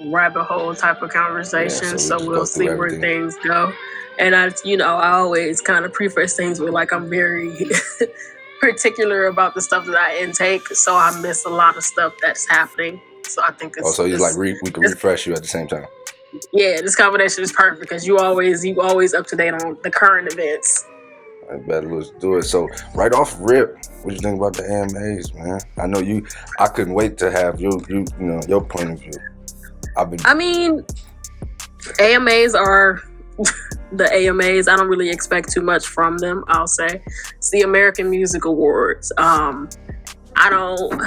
rabbit hole type of conversation. Yeah, so we we'll just go see through where everything. things go. And I always kind of preface things with like I'm very particular about the stuff that I intake, so I miss a lot of stuff that's happening. So I think it's So you like we can refresh you at the same time. Yeah, this combination is perfect because you always up to date on the current events. I better let's do it. So right off rip, what you think about the AMAs, man? I know I couldn't wait to have your point of view. I mean, AMAs are the AMAs. I don't really expect too much from them, I'll say. It's the American Music Awards. I don't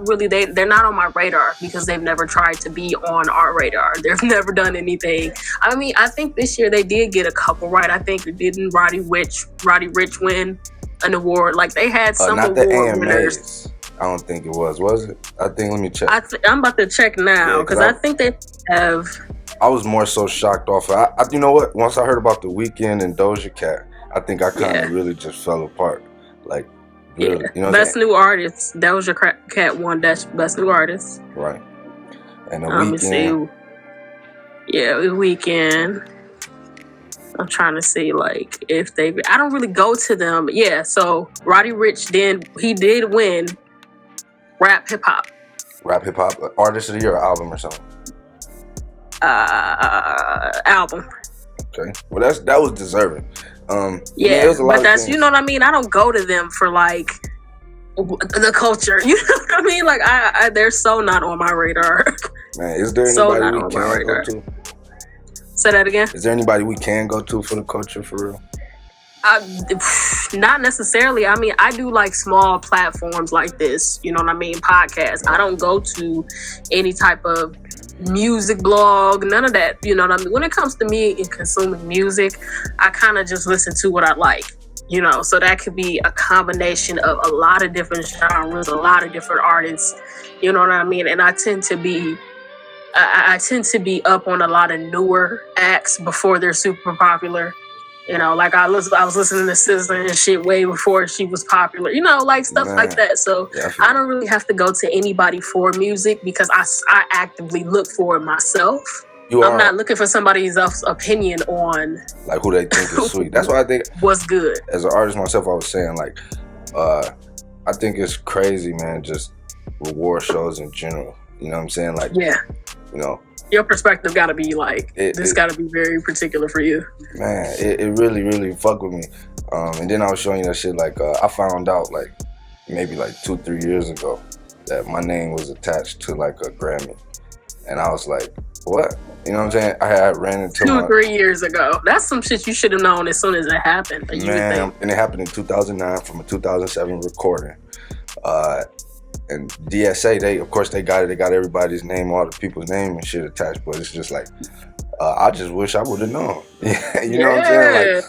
really, they're not on my radar because they've never tried to be on our radar. They've never done anything. I mean, I think this year they did get a couple right. I think didn't Roddy Ricch win an award? Like they had some not award the AMAs. winners. I don't think it was it? I think, let me check. I'm about to check now because I think they have. I was more so shocked off. You know what? Once I heard about The Weeknd and Doja Cat, I think I kind of really just fell apart. Like, really, you know, best new artist. Doja Cat won best new artist. Right. And The Weeknd. The Weeknd. I'm trying to see like if they. I don't really go to them. Yeah. So Roddy Ricch he did win rap hip hop. Rap hip hop artist of the year or album or something. Album. Okay. Well, that was deserving. But that's, you know what I mean? I don't go to them for like the culture. You know what I mean? Like they're so not on my radar. Man, is there anybody we can go to? Say that again? Is there anybody we can go to for the culture for real? Not necessarily. I mean, I do like small platforms like this, you know what I mean? Podcasts. I don't go to any type of music blog, none of that, you know what I mean? When it comes to me and consuming music, I kind of just listen to what I like, you know? So that could be a combination of a lot of different genres, a lot of different artists, you know what I mean? And I tend to be up on a lot of newer acts before they're super popular. You know, like I was listening to SZA and shit way before she was popular. You know, like stuff like that. So I don't really have to go to anybody for music because I actively look for it myself. I'm not looking for somebody else's opinion on like who they think is sweet. That's why I think what's good. As an artist myself, I was saying like, I think it's crazy, man. Just reward shows in general. You know what I'm saying? Like, you know. Your perspective got to be like, this got to be very particular for you. Man, it really, really fucked with me. And then I was showing you that shit, like, I found out, like, maybe like 2-3 years ago that my name was attached to, like, a Grammy. And I was like, what? You know what I'm saying? I had ran into 2-3 years ago. That's some shit you should have known as soon as it happened. Man, and it happened in 2009 from a 2007 recording. And DSA, they got it. They got everybody's name, all the people's name and shit attached. But it's just like, I just wish I would have known. You know what I'm saying? Like,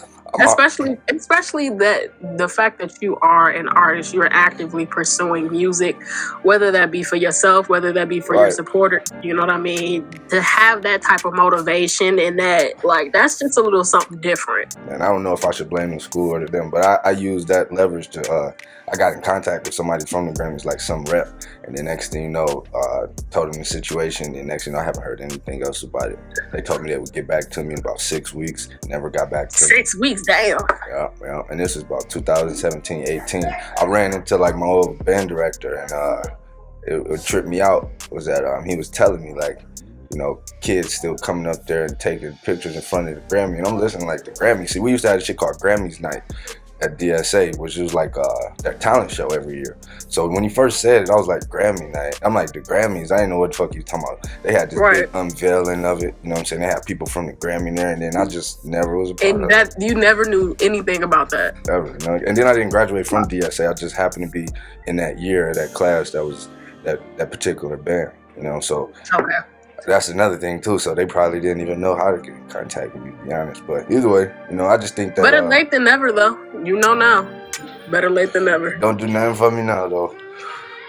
Especially that the fact that you are an artist, you're actively pursuing music, whether that be for yourself, whether that be for your supporter, you know what I mean? To have that type of motivation and that, like, that's just a little something different. And I don't know if I should blame the school or them, but I used that leverage to, I got in contact with somebody from the Grammys, like some rep, and the next thing you know, told them the situation, and next thing you know, I haven't heard anything else about it. They told me they would get back to me in about 6 weeks, never got back to me. 6 weeks, damn. Yeah, and this was about 2017, 18. I ran into like my old band director, and it tripped me out was that he was telling me like, you know, kids still coming up there and taking pictures in front of the Grammy, and I'm listening like the Grammy. See, we used to have a shit called Grammys Night at DSA, which was like their talent show every year. So when he first said it, I was like, Grammy Night. I'm like, the Grammys? I didn't know what the fuck you talking about. They had this big unveiling of it, you know what I'm saying? They had people from the Grammy there, and then I just never was a part of it. You never knew anything about that? Ever, you know? And then I didn't graduate from DSA. I just happened to be in that year, that class that was that particular band, you know? So that's another thing too. So they probably didn't even know how to get in contact with me, to be honest. But either way, you know, I just think that better late than never, though. You know now. Better late than never. Don't do nothing for me now, though.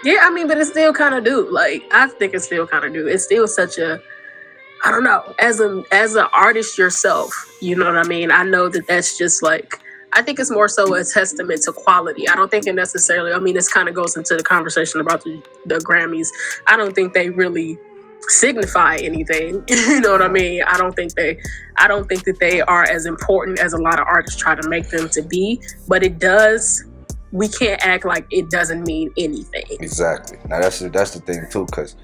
Yeah, I mean, but it still kind of do. Like, I think it still kind of do. It's still such a, I don't know, as an artist yourself, you know what I mean? I know that that's just like I think it's more so a testament to quality. I don't think it necessarily, I mean, this kind of goes into the conversation about the Grammys. I don't think they really signify anything. You know what I mean? I don't think that they are as important as a lot of artists try to make them to be, but it does. We can't act like it doesn't mean anything. Exactly. Now that's the thing too, because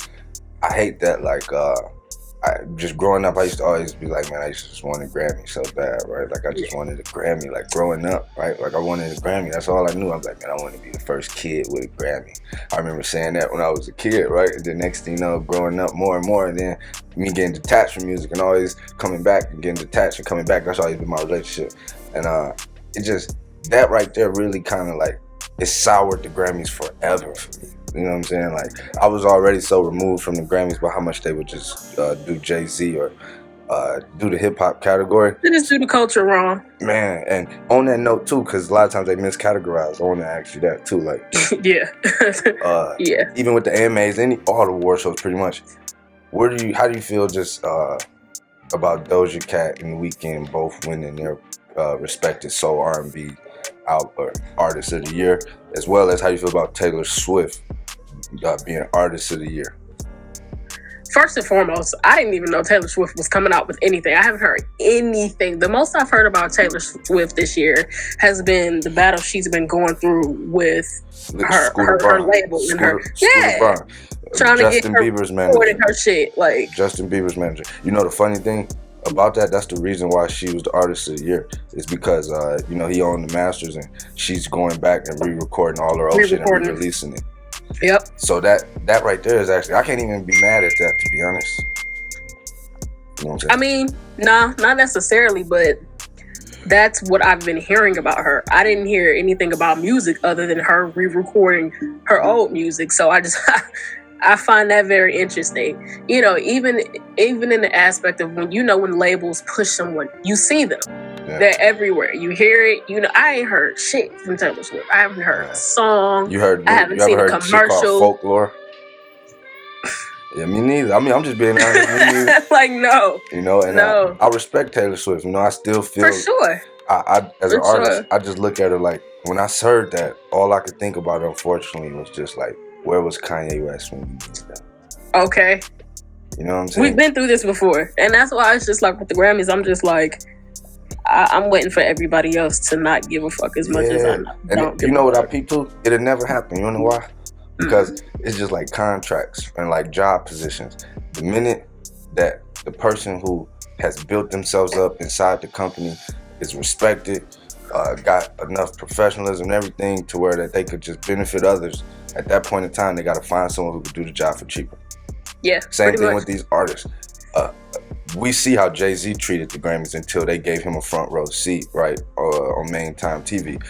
I hate that, like, I just growing up, I used to always be like, man, I used to just want a Grammy so bad, right? Like, I just wanted a Grammy, like, growing up, right? Like, I wanted a Grammy. That's all I knew. I was like, man, I want to be the first kid with a Grammy. I remember saying that when I was a kid, right? And then next thing you know, growing up more and more, and then me getting detached from music and always coming back and getting detached and coming back. That's always been my relationship. And it just, that right there really kind of, like, it soured the Grammys forever for me. You know what I'm saying? Like, I was already so removed from the Grammys by how much they would just do Jay-Z or do the hip-hop category. They just do the culture wrong. Man, and on that note, too, because a lot of times they miscategorize. I want to ask you that, too. Like, yeah. Yeah. Even with the AMAs, all the award shows, pretty much, how do you feel just about Doja Cat and The Weeknd both winning their respected soul R&B Artist of the Year, as well as how you feel about Taylor Swift being Artist of the Year? First and foremost, I didn't even know Taylor Swift was coming out with anything. I haven't heard anything. The most I've heard about Taylor Swift this year has been the battle she's been going through with her label and her trying Justin to get her Bieber's manager. Her shit, like Justin Bieber's manager. You know the funny thing about that's the reason why she was the Artist of the Year, is because he owned the masters, and she's going back and re-recording all her old shit and re-releasing it. Yep. So that right there is actually, I can't even be mad at that, to be honest. You know what I'm saying? I mean, nah, not necessarily, but that's what I've been hearing about her. I didn't hear anything about music other than her re-recording her old music. So I find that very interesting. You know, even in the aspect of when labels push someone, you see them. Yeah. They're everywhere. You hear it. You know, I ain't heard shit from Taylor Swift. I haven't heard a song. I haven't seen a commercial. Folklore. Yeah, me neither. I mean, I'm just being honest. Like, no. You know, and no. I respect Taylor Swift. You know, I still feel. For sure. I as an artist, I just look at her like, when I heard that, all I could think about, unfortunately, was just like, where was Kanye West when you did that? Okay. You know what I'm saying? We've been through this before. And that's why it's just like with the Grammys, I'm just like, I'm waiting for everybody else to not give a fuck as much as I don't. You know what I peeped to? It'll never happen. You know why? Because it's just like contracts and like job positions. The minute that the person who has built themselves up inside the company is respected, got enough professionalism and everything to where that they could just benefit others, at that point in time, they got to find someone who could do the job for cheaper. Yeah. Same thing with these artists. We see how Jay-Z treated the Grammys until they gave him a front row seat, right, on main time TV.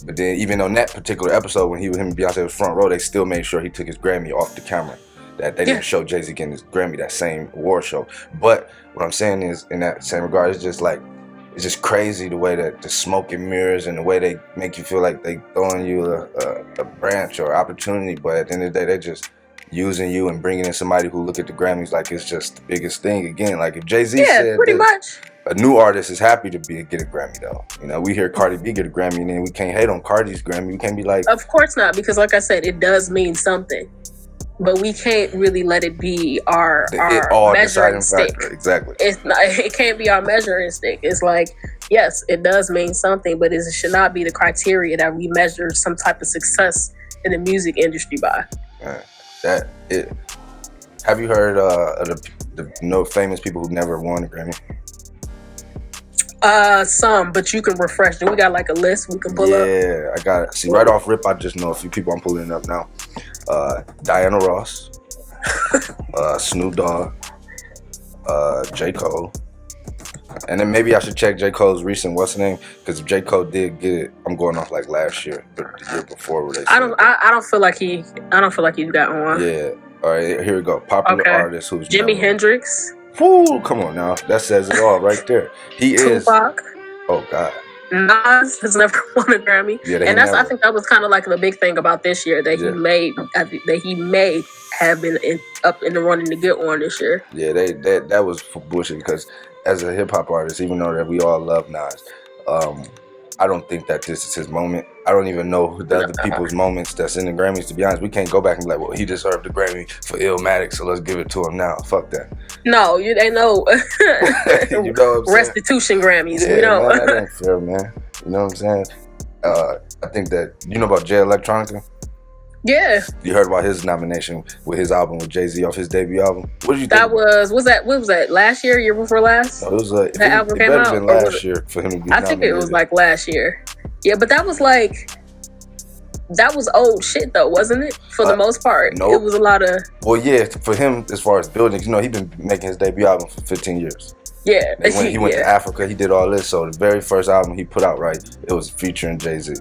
But then even on that particular episode, when him and Beyonce was front row, they still made sure he took his Grammy off the camera. That they didn't show Jay-Z getting his Grammy that same award show. But what I'm saying is, in that same regard, it's just crazy the way that the smoke and mirrors and the way they make you feel like they throwing you a branch or opportunity, but at the end of the day, they're just using you and bringing in somebody who look at the Grammys like it's just the biggest thing. Again, like if Jay-Z said pretty much. A new artist is happy to get a Grammy though. You know, we hear Cardi B get a Grammy and then we can't hate on Cardi's Grammy. We can't be like, of course not, because like I said, it does mean something. But we can't really let it be our measuring stick. Exactly. It can't be our measuring stick. It's like, yes, it does mean something, but it should not be the criteria that we measure some type of success in the music industry by. Have you heard of the famous people who never won a Grammy? Some, but you can refresh. Do we got like a list we can pull up? Yeah, I got it. See, right off rip, I just know a few people. I'm pulling it up now. Diana Ross, Snoop Dogg, J. Cole, and then maybe I should check J. Cole's recent what's the name, because if J. Cole did get it, I'm going off like last year, but the year before. Where they I don't feel like he got one. Yeah. All right, here we go. Popular artist who's Jimi Hendrix. Woo! Come on now, that says it all right there. He is. Tupac. Oh God. Nas has never won a Grammy, and I think that was kind of like the big thing about this year that he may have been up in the running to get one this year. Yeah, that was bullshit, because as a hip hop artist, even though that we all love Nas, I don't think that this is his moment. I don't even know the other people's moments that's in the Grammys. To be honest, we can't go back and be like, well, he deserved the Grammy for Illmatic, so let's give it to him now. Fuck that. No, they know. You know what I'm restitution saying? Grammys. We don't. Man, that ain't fair, man. You know what I'm saying? I think that, you know about Jay Electronica? Yeah. You heard about his nomination with his album with Jay-Z off his debut album? What did you think? That was what was that, last year before last? No, it was that album came out? Been last year for him to be I think it was like last year. Yeah, but that was old shit though, wasn't it? For the most part. Nope. It was a lot of... Well, yeah, for him, as far as building, you know, he's been making his debut album for 15 years. Yeah. He went to Africa, he did all this, so the very first album he put out, right, it was featuring Jay-Z.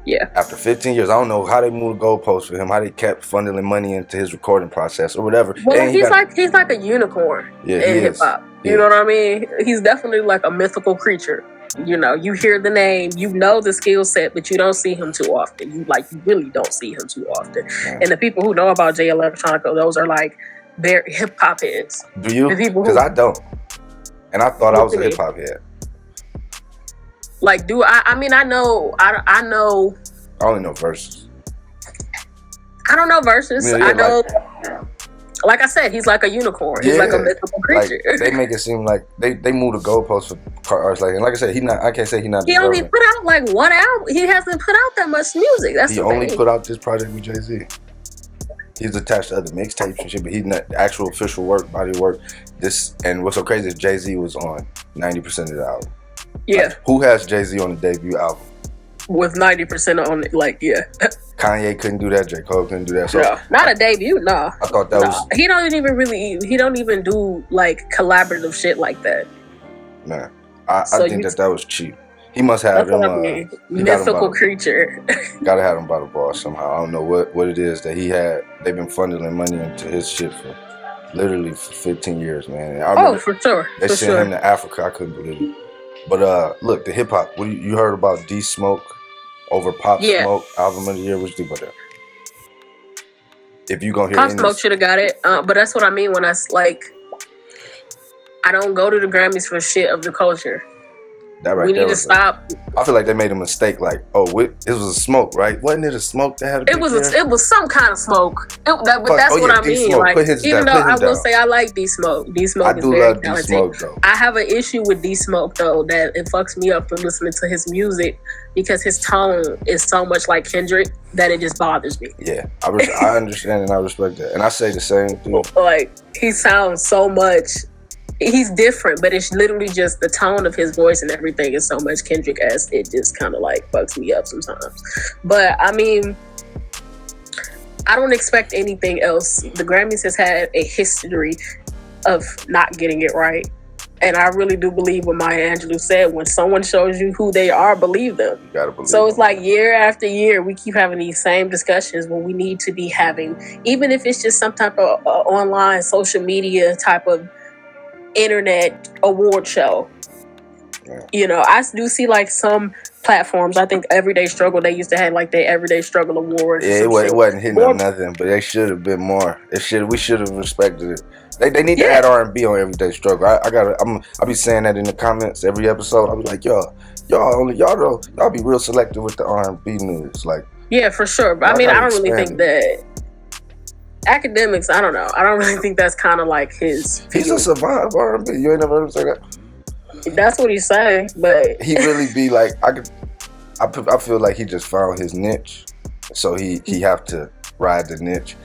Yeah. After 15 years, I don't know how they moved the goalposts for him, how they kept funneling money into his recording process or whatever. Well, he's like a unicorn in hip hop. You know what I mean? He's definitely like a mythical creature. You know, you hear the name, you know the skill set, but you don't see him too often. You really don't see him too often. Yeah. And the people who know about Jay Electronica, those are like very hip hop heads. Do you? Because I don't. And I thought I was a hip hop head. Like, do I mean, I know. I only know verses. I don't know verses. Yeah, I know. Like I said, he's like a unicorn. He's like a mythical creature. Like, they make it seem like they move the goalposts for artists. Like, and like I said, I can't say he's not. He only put out like one album. He hasn't put out that much music. That's he only put out this project with Jay-Z. He's attached to other mixtapes and shit, but he's not actual official work, body work. This, and what's so crazy is Jay-Z was on 90% of the album. Yeah. Like, who has Jay-Z on the debut album? With 90% on it, like, yeah. Kanye couldn't do that. J. Cole couldn't do that. So no, not a debut, no. I thought that was... He don't even do, like, collaborative shit like that. Man, I think that was cheap. He must have him... mythical creature. Gotta have him by the ball somehow. I don't know what it is that he had. They've been funneling money into his shit for literally for 15 years, man. For sure. They sent him to Africa. I couldn't believe it. But look, the hip hop. You heard about D Smoke over Pop Smoke album of the year? What you think about that? If you gonna hear Pop Smoke should have got it, but that's what I mean when I don't go to the Grammys for shit of the culture. That right we need to stop. I feel like they made a mistake. Like, it was a smoke, right? Wasn't it a smoke that had? It was some kind of smoke. But that's what I mean. Like, even though I will say I like D Smoke. D Smoke is very talented. D-Smoke, though. I have an issue with D Smoke though, that it fucks me up from listening to his music because his tone is so much like Kendrick that it just bothers me. Yeah, I understand and I respect that, and I say the same thing. Like, he sounds so much. He's different, but it's literally just the tone of his voice and everything is so much Kendrick-esque. It just kind of like bugs me up sometimes. But I mean, I don't expect anything else. The Grammys has had a history of not getting it right. And I really do believe what Maya Angelou said. When someone shows you who they are, believe them. You gotta believe so it's like year after year, we keep having these same discussions when we need to be having, even if it's just some type of online social media type of internet award show. Yeah. You know, I do see like some platforms. I think Everyday Struggle, they used to have like their Everyday Struggle awards. Yeah, it wasn't hitting on nothing, but they should have been more. We should have respected it. They need to add R&B on Everyday Struggle. I'll be saying that in the comments every episode. I'll be like, y'all be real selective with the R&B news. Like, yeah, for sure. But I mean, I don't really think that academics, I don't know. I don't really think that's kind of like his. He's a savant of R&B. You ain't never heard him say that? That's what he's saying, but he really be like, I feel like he just found his niche, so he have to ride the niche.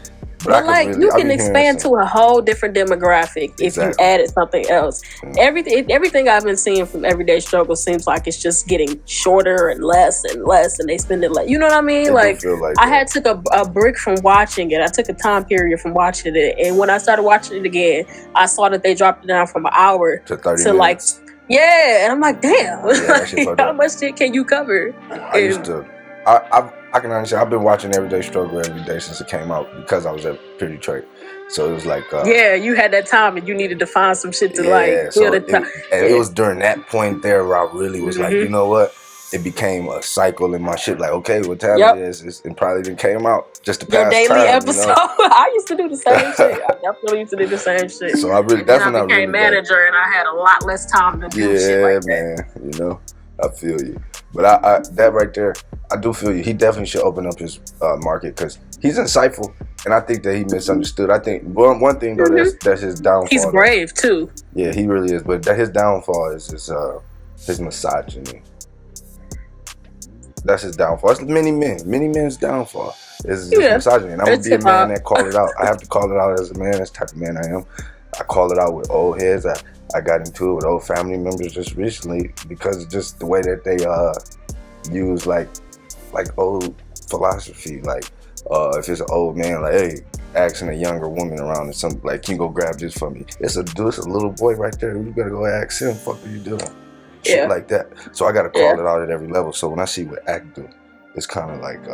But like, you can expand to a whole different demographic if you added something else. Mm. Everything I've been seeing from Everyday Struggle seems like it's just getting shorter and less, and they spend it like, you know what I mean? Like I had took a break from watching it. I took a time period from watching it, and when I started watching it again, I saw that they dropped it down from an hour to 30 to minutes. And I'm like, damn, how much shit can you cover? I can understand. I've been watching Everyday Struggle every day since it came out because I was at Pure Detroit. So it was like... you had that time and you needed to find some shit to feel the time. And it was during that point there where I really was like, you know what? It became a cycle in my shit. Like, okay, what time it is? It probably didn't came out just to pass your daily time, episode. You know? I used to do the same shit. I definitely used to do the same shit. So I became manager and I had a lot less time to do shit like that. You know. I feel you. But I that right there, I do feel you. He definitely should open up his market because he's insightful, and I think that he misunderstood. I think one thing though that's his downfall. He's brave too. Yeah, he really is. But that his downfall is his misogyny. That's his downfall. It's many men's downfall is misogyny. And I'm gonna be a man that call it out. I have to call it out as a man. That's the type of man I am. I call it out with old heads. I got into it with old family members just recently because of just the way that they use like old philosophy. Like if it's an old man, like, hey, asking a younger woman around and something like, can you go grab this for me? It's a little boy right there. You gotta go ask him. Fuck what you doing? Shit like that. So I gotta call it out at every level. So when I see what Act do, it's kind of like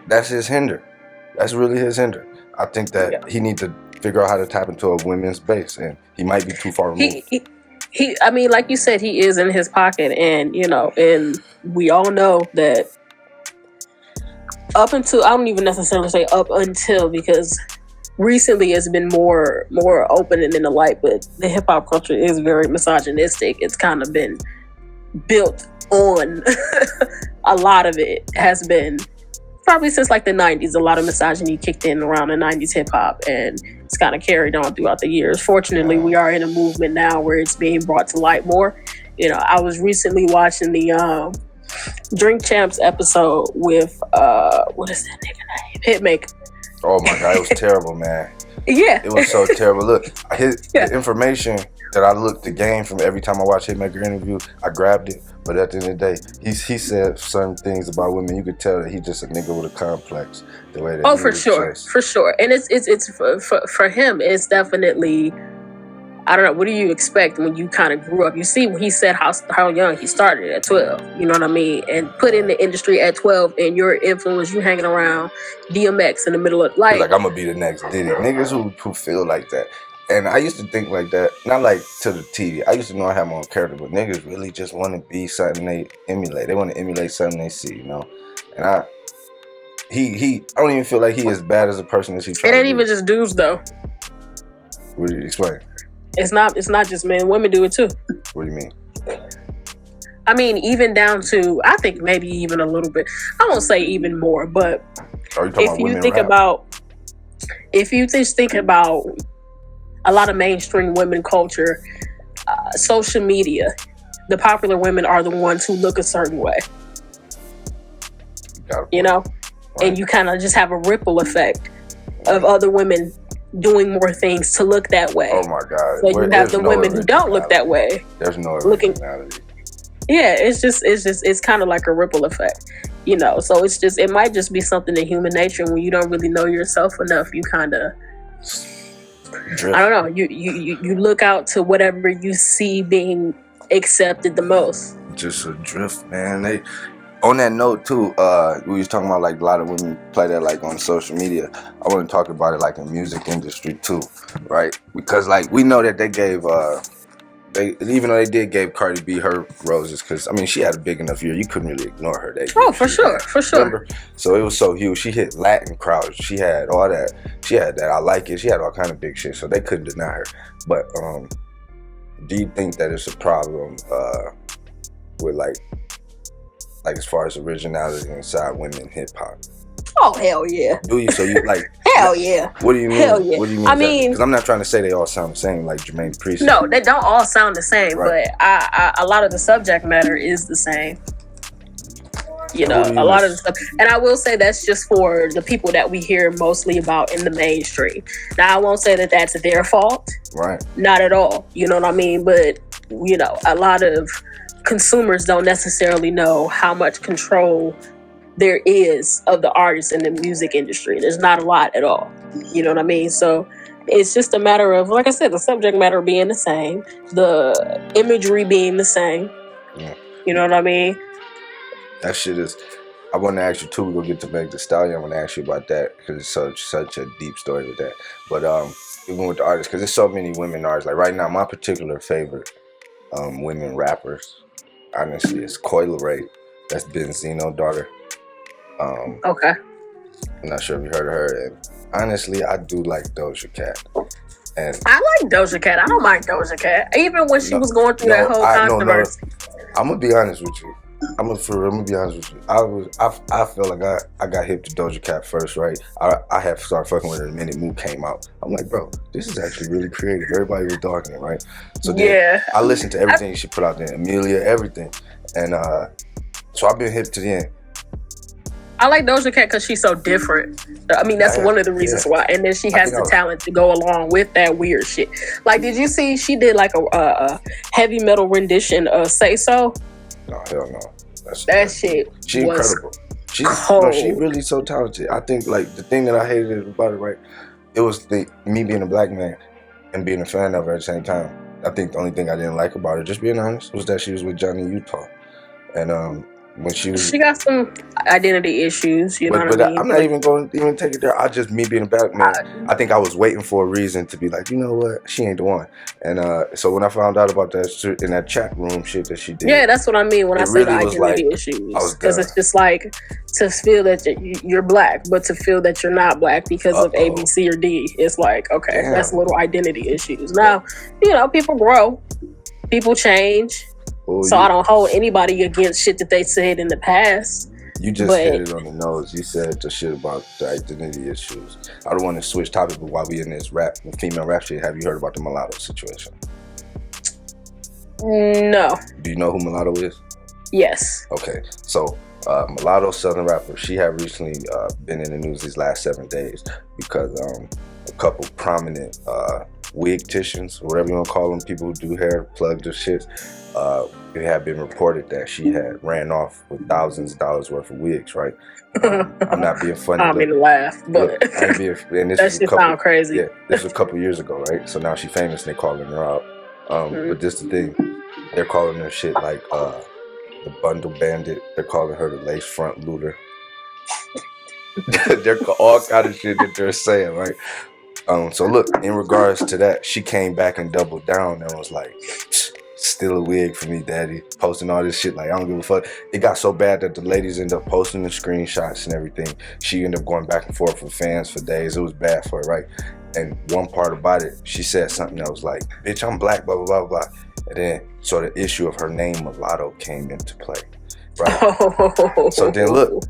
that's his hinder. That's really his hinder. I think that he need to figure out how to tap into a women's base, and he might be too far removed. He I mean, like you said, he is in his pocket, and and we all know that up until, I don't even necessarily say up until, because recently it's been more open and in the light, but the hip hop culture is very misogynistic. It's kind of been built on a lot of it has been probably since like the 90s. A lot of misogyny kicked in around the 90s hip hop, and it's kind of carried on throughout the years. Fortunately, we are in a movement now where it's being brought to light more. I was recently watching the Drink Champs episode with what is that nigga name? Hitmaker. Oh my God, it was terrible, man. Yeah. It was so terrible. Look, the information that I looked to gain from every time I watch Hitmaker interview, I grabbed it. But at the end of the day, he said certain things about women. You could tell that he's just a nigga with a complex. The way that for sure. And it's for him. It's definitely, I don't know. What do you expect when you kind of grew up? You see, when he said how young he started at 12. You know what I mean? And put in the industry at 12, and your influence, you hanging around DMX in the middle of life. Like, I'm gonna be the next Diddy. Niggas who feel like that. And I used to think like that, not like to the T. I used to know I had my own character, but niggas really just want to be something they emulate. They want to emulate something they see, And I don't even feel like he as bad as a person as he tried. It ain't even just dudes though. What do you explain? It's not just men. Women do it too. What do you mean? I mean, even down to, I think maybe even a little bit. I won't say even more, but if you think about a lot of mainstream women culture, social media, the popular women are the ones who look a certain way. Right. And you kind of just have a ripple effect of other women doing more things to look that way. Oh my God! So you have the women who don't look that way. There's no originality. Yeah, it's kind of like a ripple effect, So it might just be something in human nature. When you don't really know yourself enough, you kind of drift. I don't know. You look out to whatever you see being accepted the most. Just a drift, man. On that note too, we was talking about like a lot of women play that like on social media. I want to talk about it like in music industry too, right? Because like we know that they gave even though they did give Cardi B her roses, because I mean she had a big enough year, you couldn't really ignore her. For sure. Remember? So it was so huge. She hit Latin crowds. She had all that. She had that I Like It. She had all kind of big shit. So they couldn't deny her. But do you think that it's a problem with like as far as originality inside women hip hop? Oh hell yeah! Do you? So you like? Hell yeah! What do you mean? Hell yeah! What do you mean? I mean, because I'm not trying to say they all sound the same, like Jermaine Dupri. No, they don't all sound the same, right. But a lot of the subject matter is the same. A lot of the stuff, and I will say that's just for the people that we hear mostly about in the mainstream. Now, I won't say that that's their fault, right? Not at all. You know what I mean? But a lot of consumers don't necessarily know how much control there is of the artists in the music industry. There's not a lot at all. You know what I mean? So it's just a matter of, like I said, the subject matter being the same, the imagery being the same. Yeah. You know what I mean? That shit is. I want to ask you too. We'll get to Meg Thee Stallion. I want to ask you about that because it's such a deep story with that. But even with the artists, because there's so many women artists. Like right now, my particular favorite women rappers, honestly, is Coi Leray. That's Benzino's daughter. Okay. I'm not sure if you heard of her. And honestly, I do like Doja Cat. And I like Doja Cat. I don't mind Doja Cat. Even when she was going through that whole controversy. I'm gonna be honest with you. I'm gonna be honest with you. I feel like I got hip to Doja Cat first, right? I had started fucking with her the minute Mook came out. I'm like, bro, this is actually really creative. Everybody was dogging it, right? So then I listened to everything she put out there, Amelia, everything, and so I've been hip to the end. I like Doja Cat because she's so different. I mean, that's one of the reasons why. And then she has the talent to go along with that weird shit. Like, did you see she did like a heavy metal rendition of Say So? No, hell no. That shit She's was incredible. She's really so talented. I think like the thing that I hated about it, right? It was me being a black man and being a fan of her at the same time. I think the only thing I didn't like about her, just being honest, was that she was with Johnny Utah. And when she got some identity issues, you know what I mean? I'm not even going to even take it there. Me being a black man, I think I was waiting for a reason to be like, you know what, she ain't the one. And so when I found out about that in that chat room shit that she did, yeah, that's what I mean when I say the identity issues, because it's just like to feel that you're black, but to feel that you're not black because of A, B, C, or D, it's like, okay, that's little identity issues. Now, you know, people grow, people change. So I don't hold anybody against shit that they said in the past. You just hit it on the nose. You said the shit about the identity issues. I don't want to switch topics, but while we in this female rap shit, have you heard about the mulatto situation? No. Do you know who Mulatto is? Yes. Okay, so Mulatto, Southern rapper, she had recently been in the news these last 7 days because a couple prominent wig-ticians, or whatever you want to call them, people who do hair, plug their shit, it had been reported that she had ran off with thousands of dollars worth of wigs, right? I'm not being funny. I don't mean to laugh, but and this that shit sound crazy. Yeah, this was a couple years ago, right? So now she's famous and they calling her out. But this the thing, they're calling her shit like the bundle bandit. They're calling her the lace front looter. They're all kind of shit that they're saying, right? So look, in regards to that, she came back and doubled down and was like, still a wig for me, daddy. Posting all this shit like, I don't give a fuck. It got so bad that the ladies ended up posting the screenshots and everything. She ended up going back and forth with fans for days. It was bad for her, right? And one part about it, she said something that was like, bitch, I'm black, blah, blah, blah, blah. And then, so the issue of her name, Mulatto, came into play. Right. So then look,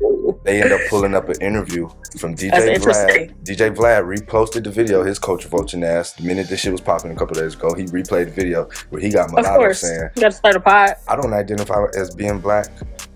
they end up pulling up an interview from DJ Vlad. DJ Vlad reposted the video, his culture vulture ass. The minute this shit was popping a couple days ago, he replayed the video where he got Mulatto saying, you gotta start a pod. I don't identify as being black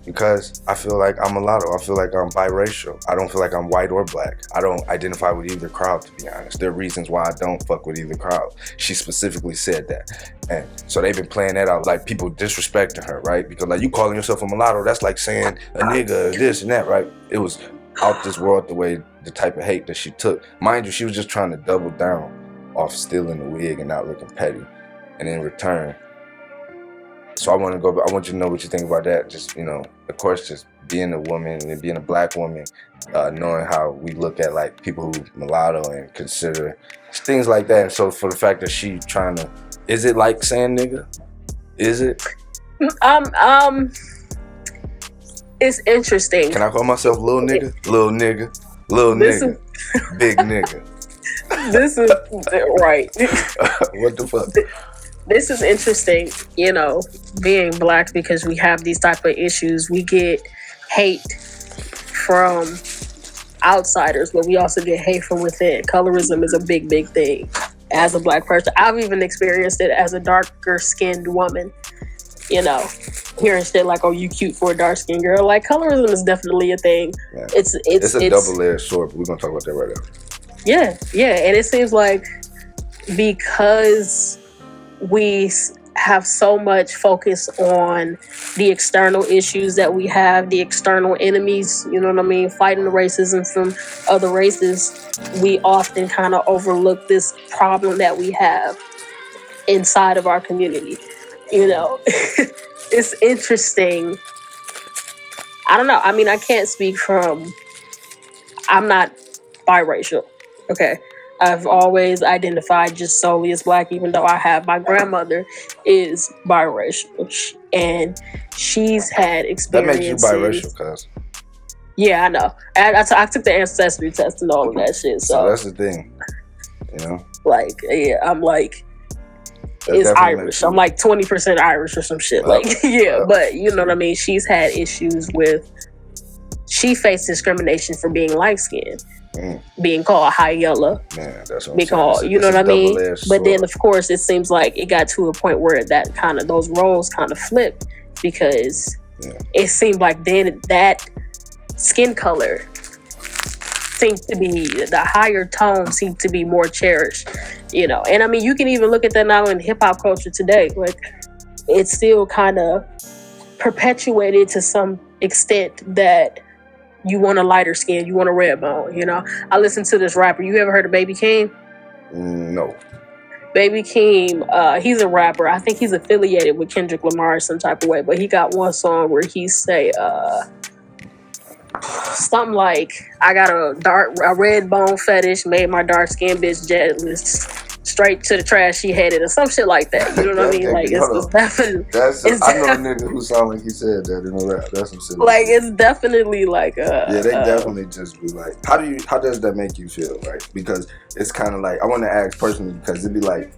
because I feel like I'm mulatto. I feel like I'm biracial. I don't feel like I'm white or black. I don't identify with either crowd, to be honest. There are reasons why I don't fuck with either crowd. She specifically said that. And so they've been playing that out like people disrespecting her, right? Because like you calling yourself a mulatto, that's like saying a nigga, this and that, right? It was out this world the type of hate that she took. Mind you, she was just trying to double down off stealing the wig and not looking petty. And in return, so I want you to know what you think about that. Just, you know, of course, just being a woman and being a black woman, knowing how we look at like people who mulatto and consider things like that. And so for the fact that she trying to, is it like saying nigga? Is it? It's interesting. Can I call myself little nigga? Little nigga. Little nigga. Big nigga. This is right. What the fuck? This is interesting, you know, being black, because we have these type of issues. We get hate from outsiders, but we also get hate from within. Colorism is a big, big thing. As a black person, I've even experienced it as a darker skinned woman. You know, hearing shit like, "Oh, you cute for a dark skinned girl." Like, colorism is definitely a thing. Yeah. It's a double-edged sword, but we're gonna talk about that right now. Yeah, and it seems like because we have so much focus on the external issues that we have, the external enemies, you know what I mean, fighting the racism from other races, we often kind of overlook this problem that we have inside of our community. You know, it's interesting. I don't know. I mean, I can't speak I'm not biracial. Okay. I've always identified just solely as black, even though my grandmother is biracial, and she's had experiences. That makes you biracial, cuz. Yeah, I know. I took the ancestry test and all of that shit. So that's the thing. You know? Like, yeah, I'm like, it's Irish. I'm like 20% Irish or some shit. Like, yeah, but you know what I mean? She's had issues with, she faced discrimination for being light-skinned. Being called high yellow. Man, that's what I'm saying. You know what I mean? But then, of course, it seems like it got to a point where that kind of, those roles kind of flipped, because it seemed like then that skin color seemed to be, the higher tone seemed to be more cherished, you know. And I mean, you can even look at that now in hip-hop culture today. Like, it's still kind of perpetuated to some extent that you want a lighter skin, you want a red bone, you know. I listen to this rapper. You ever heard of Baby Keem? No. Baby Keem, he's a rapper. I think he's affiliated with Kendrick Lamar in some type of way, but he got one song where he say something like, I got a red bone fetish, made my dark skinned bitch jealous, straight to the trash she headed, or some shit like that. You know what I mean? Like, it's definitely. I know a nigga who sound like he said that in a rap. That's some shit. Like, it's definitely like they definitely just be like, how does that make you feel, right? Because it's kind of like, I want to ask personally, because it'd be like,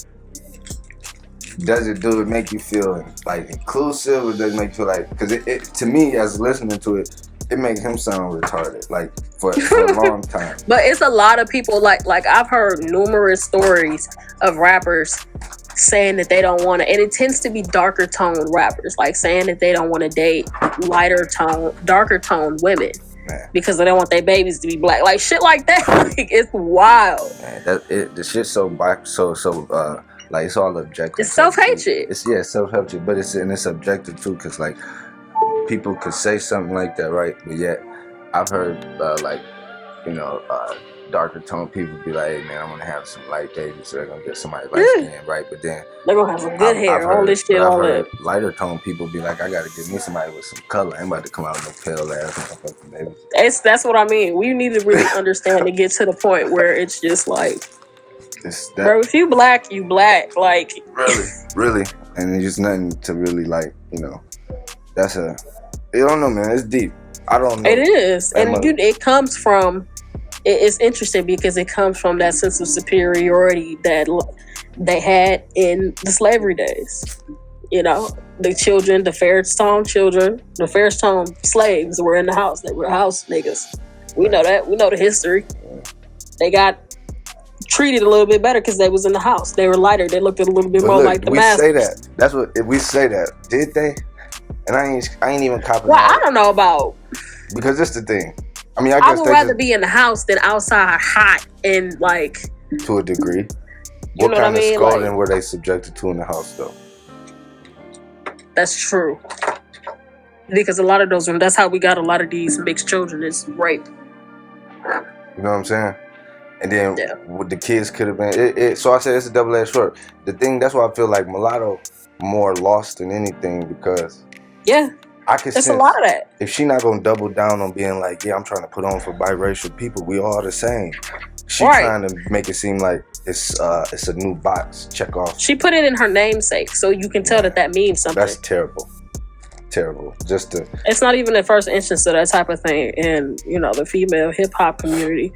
does it make you feel like inclusive, or does it make you feel like, because it to me, as listening to it, it makes him sound retarded, like for a long time. But it's a lot of people, like I've heard numerous stories of rappers saying that they don't want to, and it tends to be darker toned rappers, like saying that they don't want to date darker toned women. Man. Because they don't want their babies to be black, like shit like that. Like, it's wild. Man, the shit's so black, so like, it's all objective. It's self-hatred. It's self-hatred, but it's subjective too, because like, people could say something like that, right? But yet, I've heard darker tone people be like, "Hey man, I'm gonna have some light babies, so they're gonna get somebody light skin, right?" But then they're gonna have some good hair, all this shit, all that. Lighter tone people be like, "I gotta get me somebody with some color. I ain't about to come out with no pale ass motherfucking babies." That's what I mean. We need to really understand to get to the point where it's just like, bro, if you black, you black, like really, and there's just nothing to really like, you know. That's I don't know, man. It's deep. I don't know. It is. And it comes from, it's interesting because it comes from that sense of superiority that they had in the slavery days. You know, the children, the fairest tone children, the fairest tone slaves were in the house. They were house niggas. We know that. We know the history. They got treated a little bit better because they was in the house. They were lighter. They looked a little bit more like the masters. We say that. That's what, if we say that. Did they? And I ain't even copying. Well, I don't know about, because that's the thing. I mean, I would rather be in the house than outside hot and like, to a degree. You know what I mean? What kind of scolding were they subjected to in the house, though? That's true. Because a lot of those, that's how we got a lot of these mixed children, is rape. You know what I'm saying? And then what the kids could have been. So I said it's a double-edged sword. The thing, that's why I feel like Mulatto more lost than anything, because I could sense a lot of that. If she not gonna double down on being like, I'm trying to put on for biracial people, we all the same. She trying to make it seem like it's a new box check off. She put it in her namesake, so you can tell that means something. That's terrible. It's not even the first instance of that type of thing in, you know, the female hip hop community.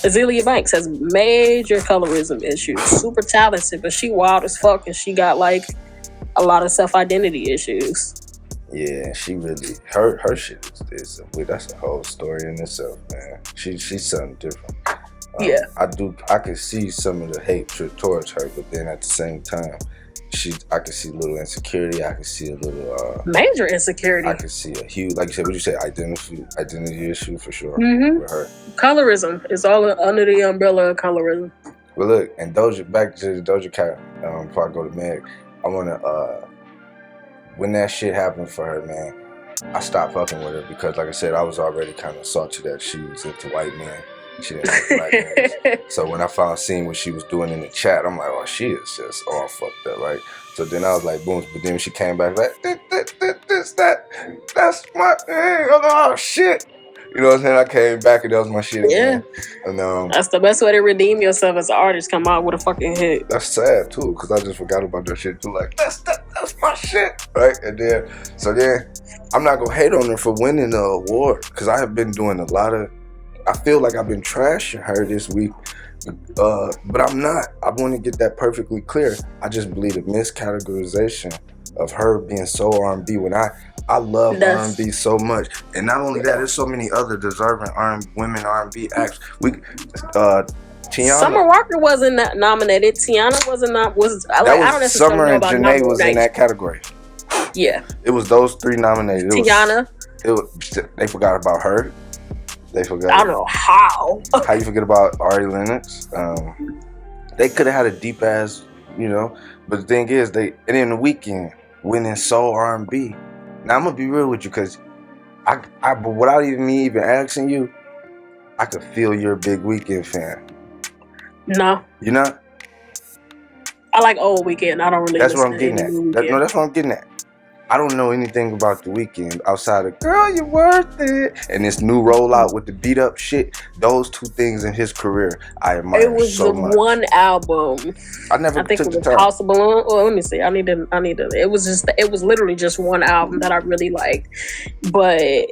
Azealia Banks has major colorism issues. Super talented, but she wild as fuck, and she got like a lot of self-identity issues. Yeah, she really, her shit is that's a whole story in itself, man. She's something different. I could see some of the hatred towards her, but then at the same time, I could see a little insecurity. I could see a little major insecurity. I could see a huge, like you said, what you say, identity issue for sure with her. Colorism is all under the umbrella of colorism. Well, look, and back to Doja Cat. Before I go to Meg, I wanna when that shit happened for her, man, I stopped fucking with her because, like I said, I was already kind of salty that she was into white men. She didn't like black men. So when I seen what she was doing in the chat, I'm like, oh, she is just all fucked up, right? So then I was like, boom. But then she came back like, that's my thing. Oh, shit. You know what I'm saying? I came back and that was my shit again. And, that's the best way to redeem yourself as an artist. Come out with a fucking hit. That's sad too, because I just forgot about that shit too. Like, that's my shit, right? And then, I'm not gonna hate on her for winning the award, because I have been doing a lot of. I feel like I've been trashing her this week But I'm not. I want to get that perfectly clear. I just believe the miscategorization of her being so R&B when I love R&B so much, and not only that, there's so many other deserving women R&B acts. Tiana, Summer Walker wasn't nominated. Tiana wasn't not was. I don't necessarily Summer know and about Janae was in that category. Yeah, it was those three nominated. Tiana. They forgot about her. They forgot. I don't know how. How you forget about Ari Lennox? They could have had a deep ass, But the thing is, and in the weekend winning soul R&B. Now I'm gonna be real with you, cause but without me even asking you, I could feel you're a big Weekend fan. No, you're not. I like old Weekend. I don't really. That's what I'm getting at. That's what I'm getting at. I don't know anything about the Weekend outside of "Girl, You're Worth It" and this new rollout with the beat up shit. Those two things in his career, I admire so much. It was the one album. I think it was Possible. Well, let me see. I need to. It was literally just one album that I really liked, but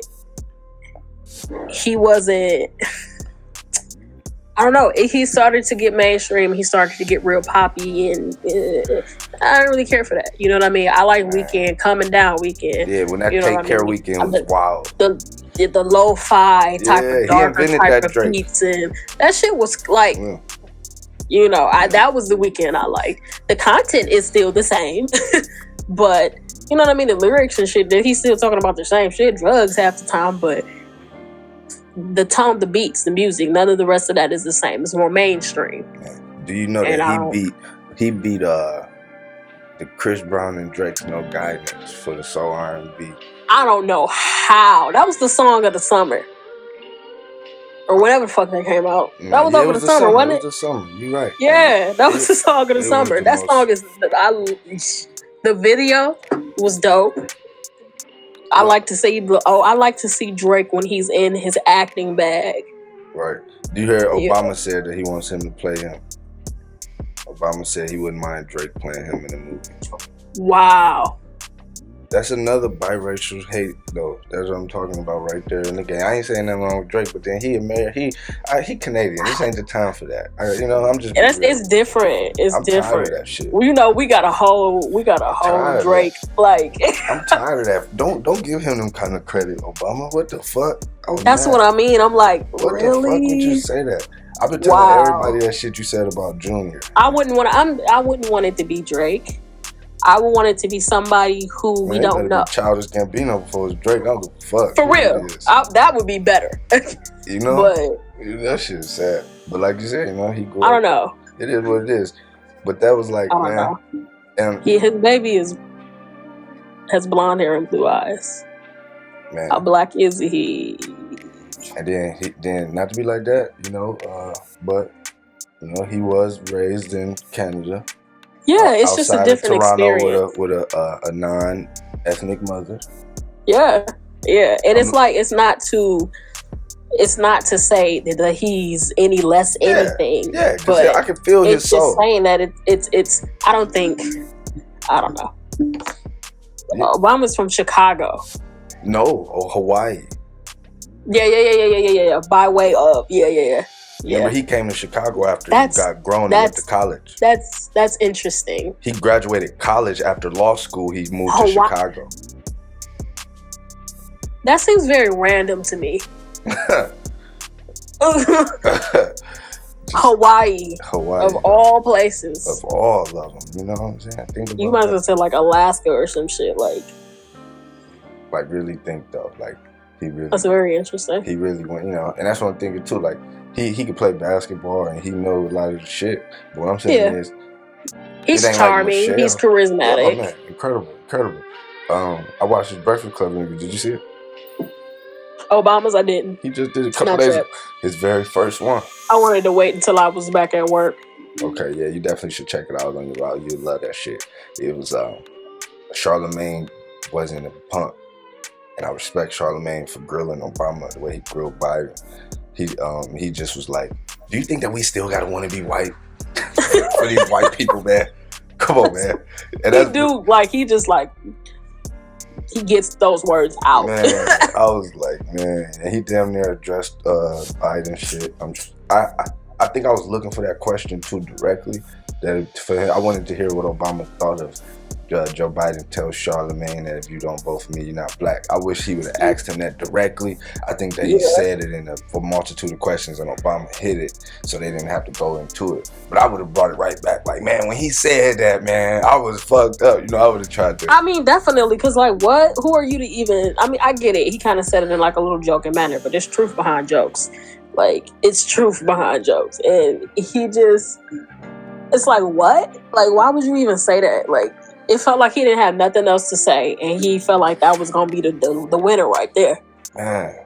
he wasn't. I don't know. He started to get mainstream. He started to get real poppy, and I don't really care for that. You know what I mean? I like Weekend, Coming Down Weekend. Yeah, when that Take Care Weekend was wild. The lo-fi type of darker type of beats, and that shit was like, that was the Weekend I liked. The content is still the same, but you know what I mean? The lyrics and shit, he's still talking about the same shit, drugs half the time, but the tone, the beats, the music, none of the rest of that is the same. It's more mainstream. Do you know that he beat the Chris Brown and Drake's No Guidance for the soul R&B? I don't know how. That was the song of the summer, or whatever the fuck that came out. That was over the summer, wasn't it? It was the summer. You're right. Yeah, that was the song of the summer. That song is the video was dope. I like to see Drake when he's in his acting bag. Right. Do you hear Obama said that he wants him to play him? Obama said he wouldn't mind Drake playing him in the movie. Wow. That's another biracial hate, though. That's what I'm talking about right there in the game. I ain't saying nothing wrong with Drake, but then he Canadian. This ain't the time for that. I'm just. It's different. I'm different. Tired of that shit. Well, we got a whole Drake. Like, I'm tired of that. Don't give him them kind of credit, Obama. What the fuck? That's what I mean. I'm like, what really? What the fuck would you say that? I've been telling everybody that shit you said about Junior. I wouldn't want it to be Drake. I would want it to be somebody who we don't know. Childish Gambino before it's Drake. I don't give a fuck. For real. That would be better. But that shit is sad. But like you said, he grew up. I don't know. It is what it is. But that was like, I don't know. And his baby has blonde hair and blue eyes. Man. How black is he? And then not to be like that, but he was raised in Canada. Yeah, it's just a different Toronto experience. with a non-ethnic mother. Yeah, and it's not to say that he's any less anything. Yeah, but I can feel his soul. It's just saying that it's. I don't know. Yeah. Obama's from Chicago. No, Hawaii. Yeah. By way of yeah. Remember, he came to Chicago after he got grown and went to college. That's interesting. He graduated college after law school. He moved to Chicago. That seems very random to me. Hawaii. Of all places. Of all of them. You know what I'm saying? You might as well say like Alaska or some shit. Like really think though. Like he really. That's very interesting. He really went, and that's what I'm thinking too. Like he could play basketball and he knows a lot of the shit. But what I'm saying is, he's charming. He's charismatic. Oh man, incredible. I watched his Breakfast Club interview. Did you see it? Obama's, I didn't. He just did a couple days ago. His very first one. I wanted to wait until I was back at work. Okay, yeah, you definitely should check it out on your route. You'd love that shit. It was Charlemagne wasn't a punk. And I respect Charlemagne for grilling Obama the way he grilled Biden. He just was like, do you think that we still gotta want to be white for these white people, man? Come on, man. And he gets those words out. Man, I was like, man, and he damn near addressed Biden shit. I think I was looking for that question too directly. That for him, I wanted to hear what Obama thought of Joe Biden tells Charlamagne that if you don't vote for me, you're not black. I wish he would have asked him that directly. I think that he said it in a multitude of questions, and Obama hit it, so they didn't have to go into it. But I would have brought it right back. Like, man, when he said that, man, I was fucked up. You know, I would have tried to. I mean, definitely, because like, what? Who are you to even? I mean, I get it. He kind of said it in like a little joking manner, but there's truth behind jokes. Like, it's truth behind jokes, and he just. It's like, what? Like, why would you even say that? Like, it felt like he didn't have nothing else to say, and he felt like that was gonna be the winner right there. Man,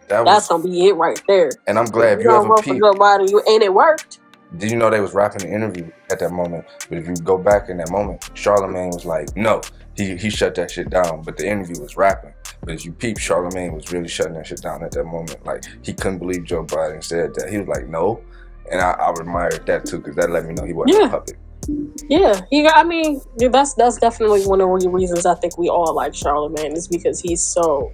that's gonna be it right there. And I'm glad if you ever peeped. Joe Biden, and it worked. Did you know they was rapping the interview at that moment? But if you go back in that moment, Charlamagne was like, no, he shut that shit down. But the interview was rapping. But if you peep, Charlamagne was really shutting that shit down at that moment. Like, he couldn't believe Joe Biden said that. He was like, no. And I admired that too, because that let me know he wasn't a puppet. Yeah, I mean, that's definitely one of the reasons I think we all like Charlamagne, is because he's so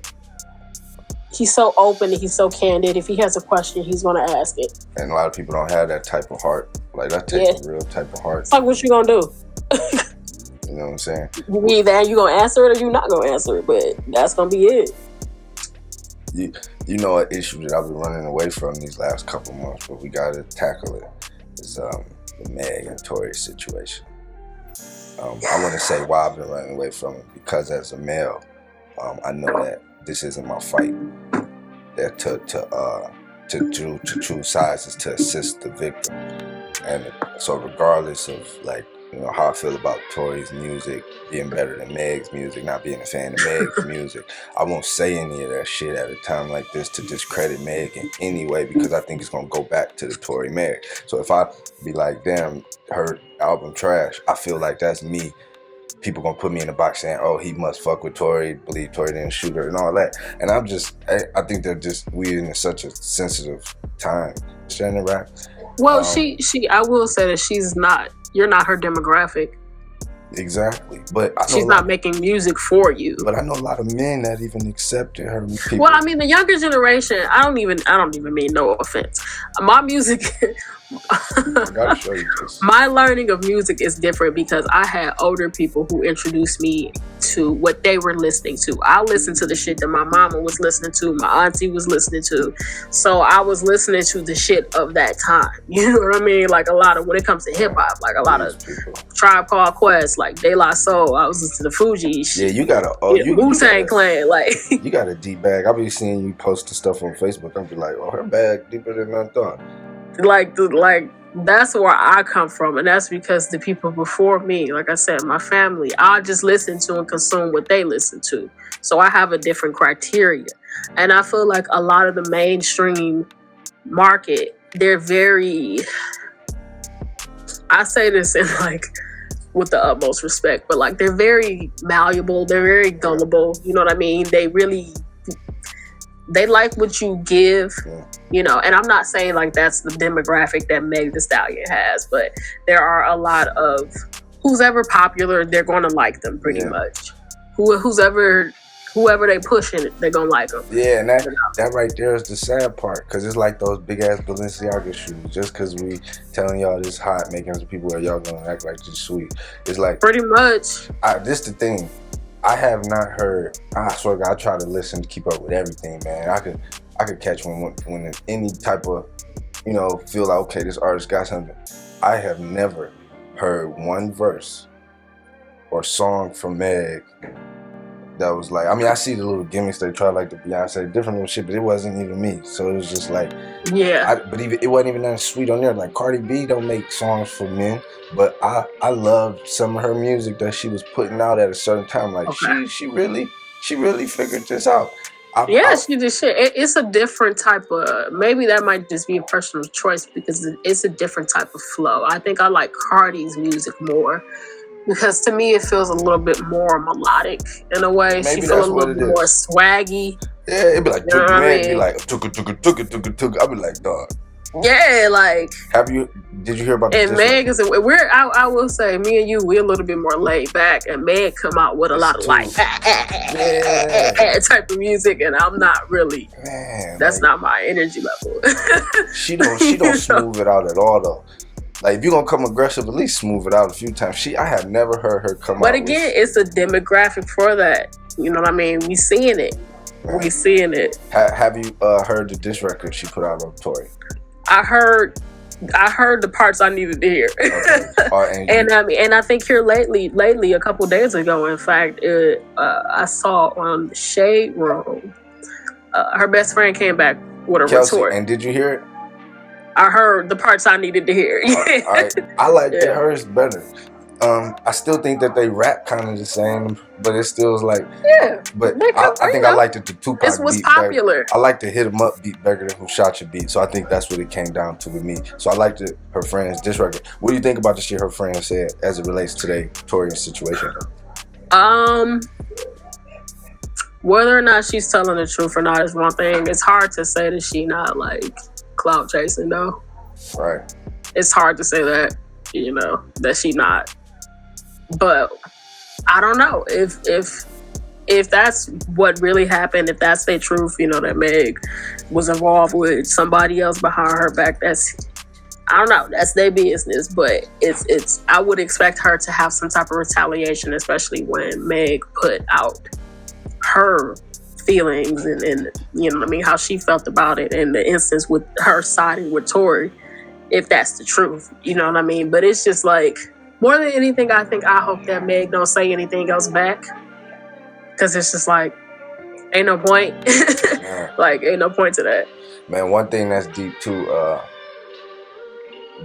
open and he's so candid. If he has a question, he's gonna ask it. And a lot of people don't have that type of heart. Like, that takes a real type of heart. It's like, what you gonna do? You know what I'm saying? Either you gonna answer it or you not gonna answer it, but that's gonna be it. You know, an issue that I've been running away from these last couple months, but we gotta tackle it, is the Meg and Tory situation. I want to say why I've been running away from it, because as a male, I know that this isn't my fight. That to choose sides is to assist the victim, and so regardless of, like, you know, how I feel about Tory's music being better than Meg's music, not being a fan of Meg's music, I won't say any of that shit at a time like this to discredit Meg in any way, because I think it's gonna go back to the Tory Meg. So if I be like, damn, her album trash, I feel like that's me. People gonna put me in the box saying, oh, he must fuck with Tory, believe Tory didn't shoot her and all that. And I think we in such a sensitive time. Shannon rap. Well, I will say that you're not her demographic. Exactly, but she's not making music for you. But I know a lot of men that even accepted her. People. Well, I mean, the younger generation. I don't even mean no offense. My music. I gotta show you this. My learning of music is different because I had older people who introduced me to what they were listening to. I listened to the shit that my mama was listening to, my auntie was listening to. So I was listening to the shit of that time. You know what I mean? Like, a lot of, when it comes to hip hop, like a lot of Tribe Called Quest, like De La Soul. I was listening to the Fuji shit. Yeah, you got a Wu-Tang Clan, like. You got a deep bag. I'll be seeing you post the stuff on Facebook. I'll be like, oh, her bag deeper than I thought. Like that's where I come from, and that's because the people before me, like I said, my family, I just listen to and consume what they listen to. So I have a different criteria, and I feel like a lot of the mainstream market, they're very, I say this in like with the utmost respect, but like they're very malleable, they're very gullible. You know what I mean? They like what you give, you know, and I'm not saying like that's the demographic that Meg Thee Stallion has, but there are a lot of who's ever popular, they're going to like them pretty much. Whoever they push in it, they're going to like them. Yeah, and that right there is the sad part, because it's like those big ass Balenciaga shoes. Just because we telling y'all this hot, making some people, y'all going to act like this sweet. It's like, pretty much. This the thing. I have not heard. I swear to God, I try to listen to keep up with everything, man. I could catch when any type of, you know, feel like, okay, this artist got something. I have never heard one verse or song from Meg that was like, I mean, I see the little gimmicks they try, like the Beyonce, different little shit, but it wasn't even me. So it was just like, but it wasn't even that sweet on there. Like, Cardi B don't make songs for men, but I loved some of her music that she was putting out at a certain time. Like, she really figured this out. She did shit. It's a different type of, maybe that might just be a personal choice because it's a different type of flow. I think I like Cardi's music more. Because to me, it feels a little bit more melodic in a way. Maybe she feels a little bit more swaggy. Yeah, it'd be like, man, be like, took it. I'd be like, dog. Yeah, like. Did you hear about and Meg is I will say, me and you, we're a little bit more laid back, and Meg come out with a lot of like type of music, and I'm not really. Man, that's not my energy level. she don't smooth it out at all though. Like if you're gonna come aggressive, at least smooth it out a few times. I have never heard her come out. But again, it's a demographic for that. You know what I mean? We seeing it. Man. We seeing it. Have you heard the diss record she put out on Tory? I heard the parts I needed to hear. Okay. And I think here lately, a couple days ago, in fact, I saw on Shade Room, her best friend came back with a retort. And did you hear it? I heard the parts I needed to hear. All right. I like hers better. I still think that they rap kind of the same, but it still is like. Yeah. But I think I liked it the Tupac beat. This was popular. I like to hit 'em up beat better than Who Shot Your Beat. So I think that's what it came down to with me. So I liked it, her friend's diss record. What do you think about the shit her friend said as it relates to the Tory situation? Whether or not she's telling the truth or not is one thing. It's hard to say that she not like clout chasing though. Right. It's hard to say that, that she not. But I don't know if that's what really happened, if that's their truth, that Meg was involved with somebody else behind her back. I don't know. That's their business. But it's. I would expect her to have some type of retaliation, especially when Meg put out her feelings and how she felt about it, and the instance with her siding with Tory, if that's the truth, But it's just like. More than anything, I hope that Meg don't say anything else back. Because it's just like, ain't no point. Ain't no point to that. Man, one thing that's deep too,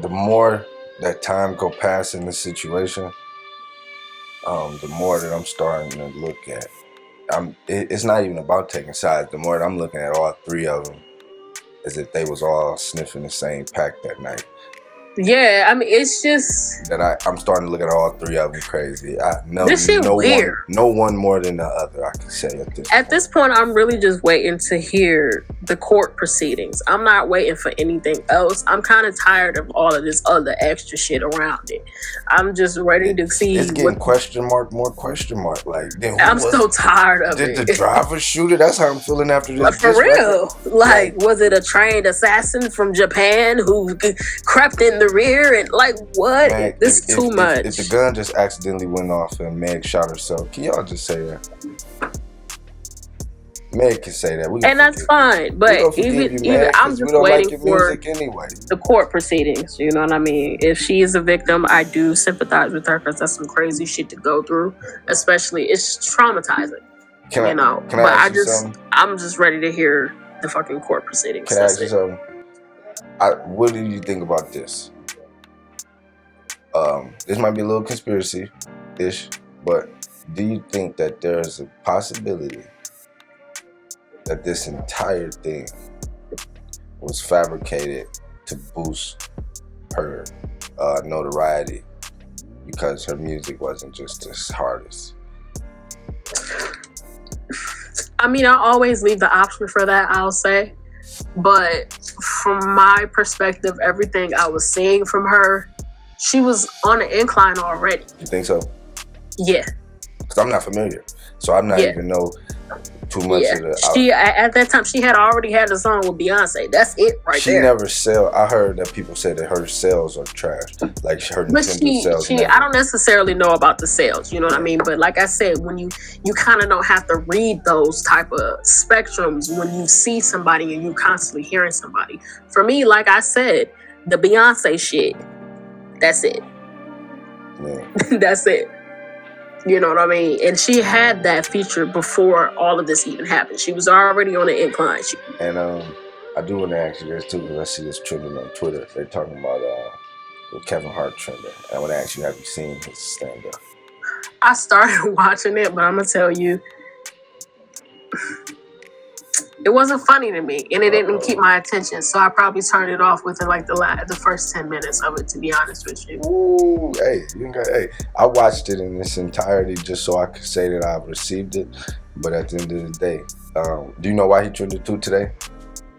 the more that time go past in this situation, the more that I'm starting to look at. It's not even about taking sides. The more that I'm looking at all three of them, as if they was all sniffing the same pack that night. Yeah, it's just that I'm starting to look at all three of them crazy. This shit weird. No one more than the other, I can say at this point. I'm really just waiting to hear the court proceedings. I'm not waiting for anything else. I'm kind of tired of all of this other extra shit around it. I'm just ready to see. It's getting more question mark. Like, I'm so tired of it. Did the driver shoot it? That's how I'm feeling after this. But for real, was it a trained assassin from Japan who crept in the rear and what? Man, this is too much. If the gun just accidentally went off and Meg shot herself, can y'all just say that? Meg can say that, and that's fine. But even I'm just waiting for the court proceedings. You know what I mean? If she is a victim, I do sympathize with her because that's some crazy shit to go through. Especially, it's traumatizing. I'm just ready to hear the fucking court proceedings. Can I ask you something? What do you think about this? This might be a little conspiracy-ish, but do you think that there's a possibility that this entire thing was fabricated to boost her notoriety because her music wasn't just as hardest? I always leave the option for that, I'll say. But from my perspective, everything I was seeing from her, she was on an incline already. You think so? Yeah. Because I'm not familiar. So I'm not even know too much of the... She at that time, she had already had a song with Beyonce. That's it there. She never sell. I heard that people say that her sales are trash. Like her Nintendo sales. I don't necessarily know about the sales, you know what I mean? But like I said, when you kind of don't have to read those type of spectrums when you see somebody and you constantly hearing somebody. For me, like I said, the Beyonce shit, that's it. Yeah. That's it. You know what I mean? And she had that feature before all of this even happened. She was already on the incline. And I do want to ask you this too, because I see this trending on Twitter. They're talking about with Kevin Hart trending. I want to ask you, have you seen his stand-up? I started watching it, but I'm going to tell you, it wasn't funny to me, and it didn't keep my attention. So I probably turned it off within the first 10 minutes of it, to be honest with you. Ooh, I watched it in its entirety just so I could say that I've received it. But at the end of the day, do you know why he trended today?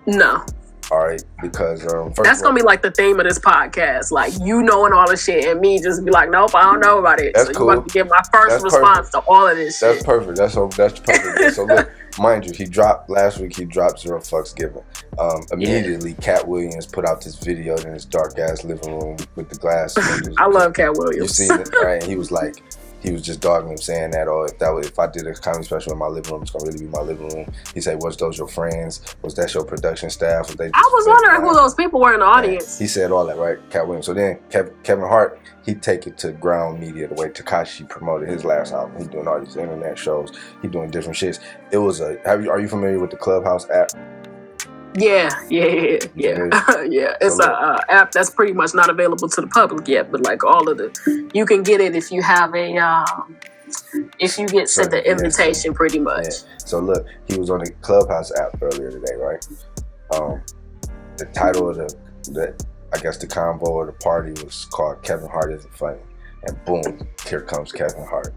No. All right, because that's gonna be like the theme of this podcast, like you knowing all this shit, and me just be like, nope, I don't know about it. That's so cool. You about to get my first response to all of this shit. That's perfect. That's perfect. So look, mind you, last week he dropped Zero Fucks Given. Immediately, Cat Williams put out this video in his dark ass living room with the glass. I love Cat Williams. You seen it, right? And he was just dogging him, saying that, if I did a comedy special in my living room, it's gonna really be my living room. He said, "Was those your friends? Was that your production staff? I was wondering who those people were in the audience." He said all that, right? Cat Williams. So then Kevin Hart, he take it to ground media the way Tekashi promoted his last album. He doing all these internet shows. He doing different shits. It was are you familiar with the Clubhouse app? Yeah. Yeah. It's a app that's pretty much not available to the public yet, but like all of you can get it if you have if you get sent the invitation, pretty much. Yeah. So look, he was on the Clubhouse app earlier today, right? The title of the convo or the party was called "Kevin Hart Isn't Funny," and boom, here comes Kevin Hart,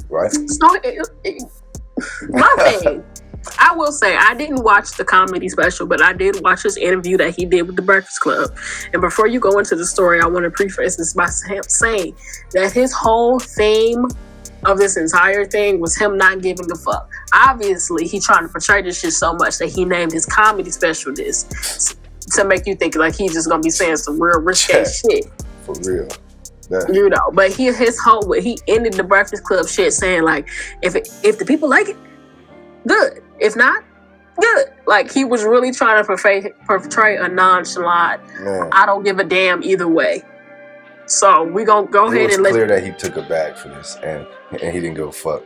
right? So my thing. I will say, I didn't watch the comedy special, but I did watch his interview that he did with The Breakfast Club. And before you go into the story, I want to preface this by saying that his whole theme of this entire thing was him not giving a fuck. Obviously, he trying to portray this shit so much that he named his comedy special this to make you think like he's just going to be saying some real risque shit. For real. You know, but he ended The Breakfast Club shit saying like, if the people like it, good. If not, good. Like, he was really trying to portray a nonchalant, I don't give a damn either way. So we gonna go ahead and let. It's clear that he took a bag for this, and he didn't give a fuck.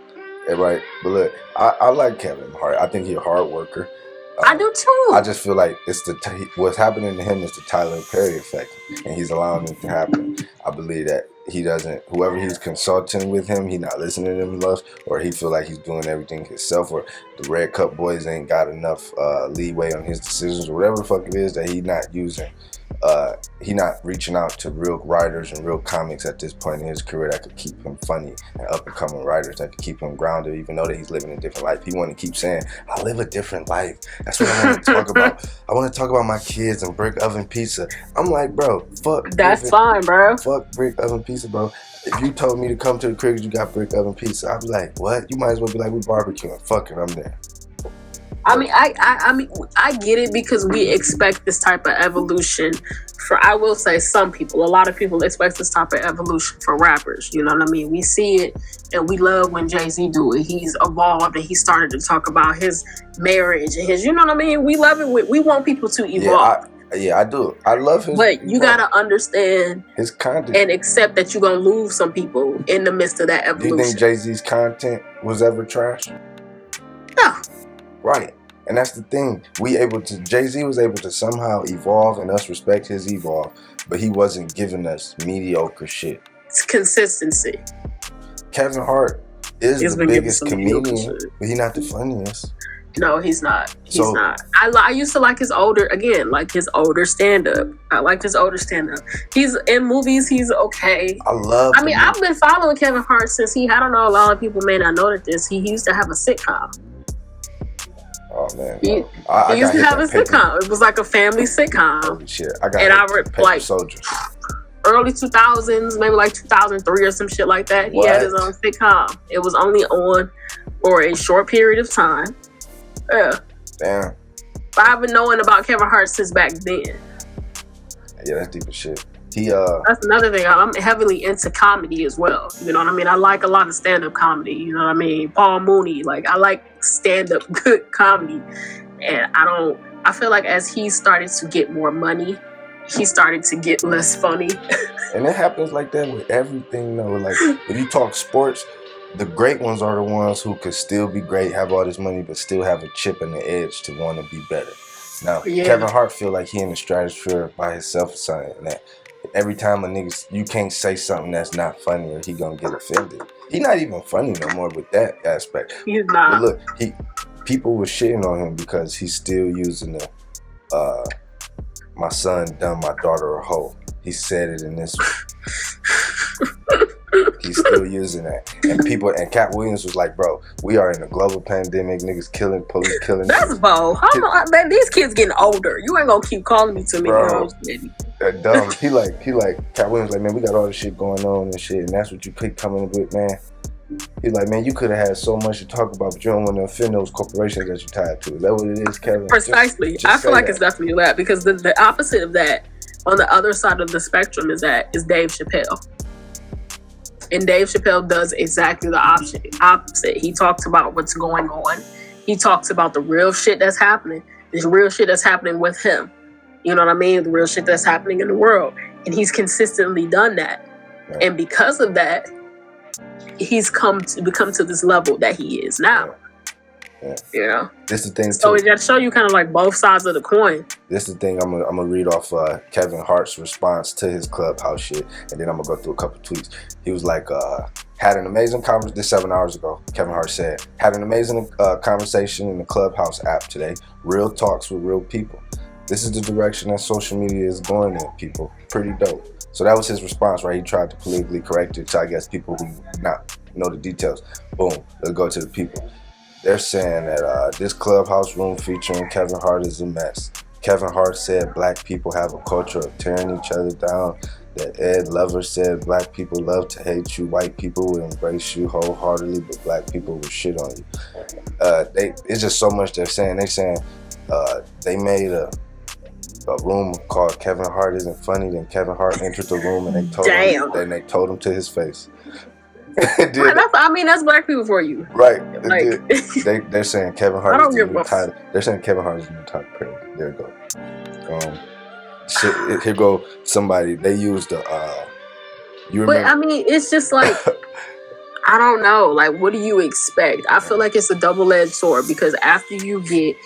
Right? But look, I like Kevin Hart. I think he's a hard worker. I do too. I just feel like what's happening to him is the Tyler Perry effect, and he's allowing it to happen. I believe that whoever he's consulting with him, he not listening to him enough, or he feel like he's doing everything himself, or the Red Cup boys ain't got enough leeway on his decisions, or whatever the fuck it is that he not using. He not reaching out to real writers and real comics at this point in his career that could keep him funny, and up and coming writers that could keep him grounded, even though that he's living a different life. He want to keep saying, I live a different life. That's what I want to talk about. I want to talk about my kids and brick oven pizza. I'm like, bro, fuck. That's fine, bro. Fuck brick oven pizza, bro. If you told me to come to the crib, you got brick oven pizza, I'd be like, what? You might as well be like, we barbecuing. Fuck it, I'm there. I mean, I get it because we expect this type of evolution I will say some people, a lot of people expect this type of evolution for rappers. You know what I mean? We see it and we love when Jay-Z do it. He's evolved and he started to talk about his marriage and his, you know what I mean? We love it. We want people to evolve. Yeah, I do. I love his. But you got to understand his content and accept that you're going to lose some people in the midst of that evolution. Do you think Jay-Z's content was ever trash? No. Right. And that's the thing. Jay-Z was able to somehow evolve and us respect his evolve, but he wasn't giving us mediocre shit. It's consistency. Kevin Hart is the biggest comedian, but he's not the funniest. No, he's not. He's not. I used to like his older stand-up. I liked his older stand-up. He's in movies, he's okay. I've been following Kevin Hart since I don't know, a lot of people may not know this. He used to have a sitcom. Oh man, he used to have a sitcom. It was like a family sitcom. Holy shit! Soldier. Early 2000s, maybe like 2003 or some shit like that. He had his own sitcom. It was only on for a short period of time. Yeah. Damn. But I've been knowing about Kevin Hart since back then. Yeah, that's deep as shit. That's another thing. I'm heavily into comedy as well. You know what I mean? I like a lot of stand-up comedy. You know what I mean? Paul Mooney. Like, I like stand-up good comedy. And I feel like as he started to get more money, he started to get less funny. And it happens like that with everything, though. Like, if you talk sports, the great ones are the ones who could still be great, have all this money, but still have a chip in the edge to want to be better. Now, Kevin Hart feel like he in the stratosphere by himself, saying that every time you can't say something that's not funny or he gonna get offended. He not even funny no more with that aspect. He's not. But look, people were shitting on him because he's still using the my son done my daughter a hoe. He said it in this one. He's still using that. And Cat Williams was like, bro, we are in a global pandemic. Niggas killing, police killing. That's bold. Man, these kids getting older. You ain't gonna keep calling me too many hoes, baby. Dumb. He like Cat Williams like, man, we got all this shit going on and shit, and that's what you keep coming with, man. He's like, man, you could have had so much to talk about, but you don't want to offend those corporations that you're tied to. Is that what it is, Kevin? Precisely. I feel like it's definitely that, because the opposite of that, on the other side of the spectrum, is Dave Chappelle. And Dave Chappelle does exactly the opposite. He talks about what's going on. He talks about the real shit that's happening. This real shit that's happening with him. You know what I mean? The real shit that's happening in the world. And he's consistently done that. Right. And because of that, he's become to this level that he is now. Yeah. You know? This is the thing, so it just show you kind of like both sides of the coin. This is the thing. I'm gonna read off Kevin Hart's response to his Clubhouse shit, and then I'm gonna go through a couple tweets. He was like, had an amazing conversation. This 7 hours ago, Kevin Hart said, had an amazing conversation in the Clubhouse app today. Real talks with real people. This is the direction that social media is going in, people. Pretty dope. So that was his response, right? He tried to politically correct it to, I guess, people who not know the details. Boom. Let's go to the people. They're saying that this Clubhouse room featuring Kevin Hart is a mess. Kevin Hart said black people have a culture of tearing each other down. That Ed Lover said black people love to hate you. White people will embrace you wholeheartedly, but black people will shit on you. It's just so much they're saying. They're saying they made a room called Kevin Hart Isn't Funny. Then Kevin Hart entered the room and they told him to his face. That's black people for you, right? Like, they're saying Kevin Hart is the new title. They're saying Kevin Hart is the new title. There you go. Here go somebody. They used the. You remember? But I mean, it's just like I don't know. Like, what do you expect? I feel like it's a double-edged sword, because after you get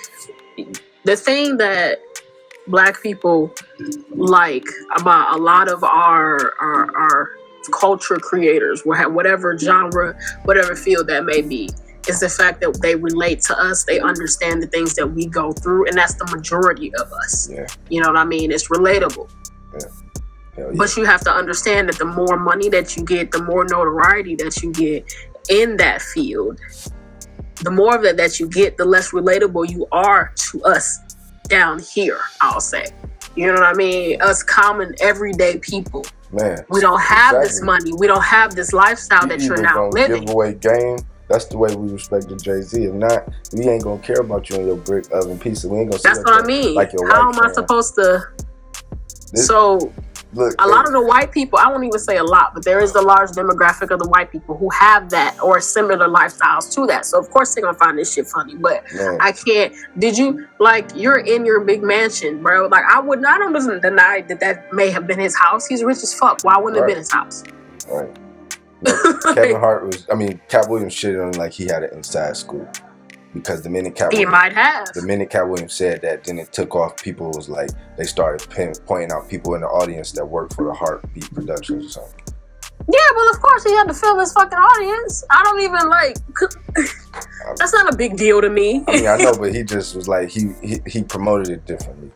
the thing that black people like about a lot of our culture creators, whatever genre, whatever field that may be, is the fact that they relate to us. They understand the things that we go through, and that's the majority of us. Yeah. You know what I mean? It's relatable. Yeah. But you have to understand that the more money that you get, the more notoriety that you get in that field, the more of that you get, the less relatable you are to us down here, I'll say. You know what I mean? Us common, everyday people. Man, we don't have this money. We don't have this lifestyle that you're now living. Give away game. That's the way we respect the Jay-Z. If not, we ain't gonna care about you and your brick oven pizza. We ain't gonna. That's what I mean. Like your How am I supposed to? A lot of the white people, I won't even say a lot, but there is the large demographic of the white people who have that or similar lifestyles to that. So of course they're gonna find this shit funny. But I can't. Did you you're in your big mansion, bro? Like I don't deny that may have been his house. He's rich as fuck. Why wouldn't it have been his house? Right. Kevin Hart Cat Williams shit on like he had an inside scoop. Because the minute Cat Williams said that, then it took off. People was like, they started pointing out people in the audience that work for the Heartbeat Productions or something. Yeah, well, of course he had to fill his fucking audience. I don't even that's not a big deal to me. I know, but he just was like, he promoted it differently.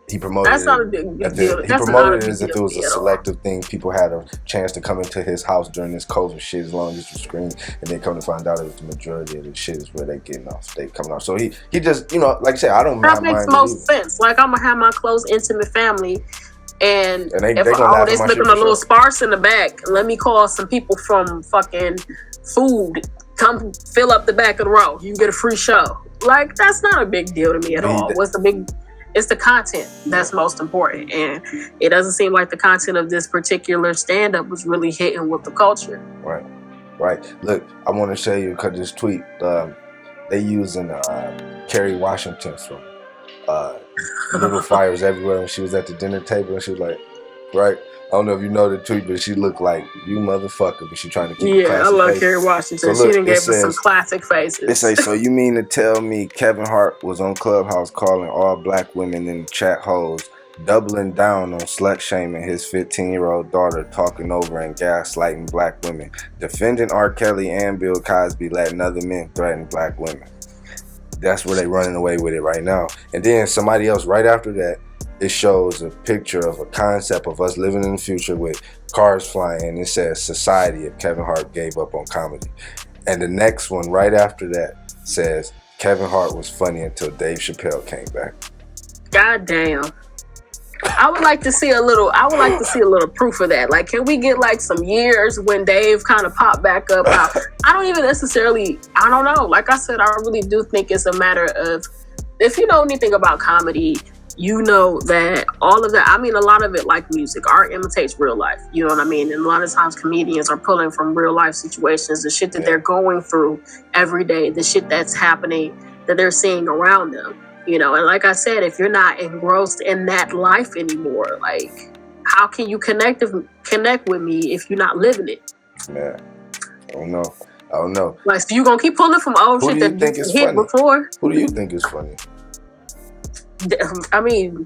He promoted That's not a big deal. He promoted it as if it was a selective thing. People had a chance to come into his house during this COVID shit as long as it was screened, and then come to find out it was the majority of the shit is where they getting off. They coming off. So he just, like I said, I don't mind. That makes most sense. Like I'm gonna have my close, intimate family, and they slipping a little sparse in the back. Let me call some people from fucking food. Come fill up the back of the row. You get a free show. Like that's not a big deal to me at all. What's the big? It's the content that's most important, and it doesn't seem like the content of this particular stand-up was really hitting with the culture. Right. Look, I want to show you because this tweet they using Kerry Washington from Little Fires Everywhere when she was at the dinner table, and she was like, right. I don't know if you know the tweet, but she looked like you motherfucker, but she trying to keep I love Kerry Washington. So look, she done gave us some classic faces. It say, so you mean to tell me Kevin Hart was on Clubhouse calling all black women in the chat hoes, doubling down on slut shaming his 15-year-old daughter, talking over and gaslighting black women, defending R. Kelly and Bill Cosby, letting other men threaten black women. That's where they running away with it right now. And then somebody else right after that it shows a picture of a concept of us living in the future with cars flying, and it says society if Kevin Hart gave up on comedy. And the next one right after that says Kevin Hart was funny until Dave Chappelle came back. God damn. I would like to see a little proof of that. Like, can we get like some years when Dave kind of popped back up? I don't even necessarily, I don't know. Like I said, I really do think it's a matter of, if you know anything about comedy, you know that all of that, I mean, a lot of it, like music, art imitates real life. You know what I mean? And a lot of times comedians are pulling from real life situations, the shit that they're going through every day, the shit that's happening that they're seeing around them. You know, and like I said, if you're not engrossed in that life anymore, like, how can you connect with me if you're not living it? Yeah, I don't know. Like, so you gonna keep pulling from old shit that you hit before? Who do you think is funny? I mean,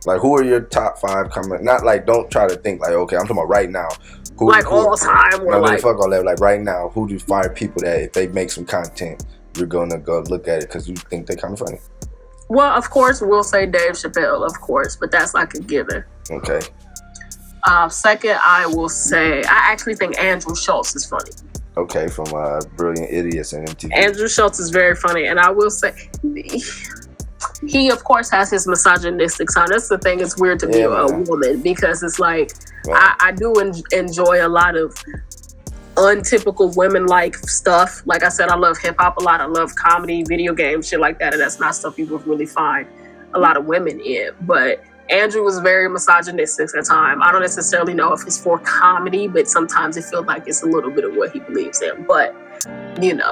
like, who are your top 5 coming? Not like, don't try to think like, okay, I'm talking about right now. Who all time, or like, fuck all that. Like right now, who do you 5 people that if they make some content, you're gonna go look at it because you think they're kind of funny? Well, of course, we'll say Dave Chappelle, of course, but that's like a given. Okay. Second, I will say, I actually think Andrew Schultz is funny. Okay, from Brilliant Idiots and MTV. Andrew Schultz is very funny, and I will say, he of course has his misogynistic side. That's the thing, it's weird to be a woman, because it's like, I do enjoy a lot of untypical women-like stuff. Like I said, I love hip-hop a lot. I love comedy, video games, shit like that, and that's not stuff you would really find a lot of women in. But Andrew was very misogynistic at times. I don't necessarily know if it's for comedy, but sometimes it feels like it's a little bit of what he believes in. But, you know,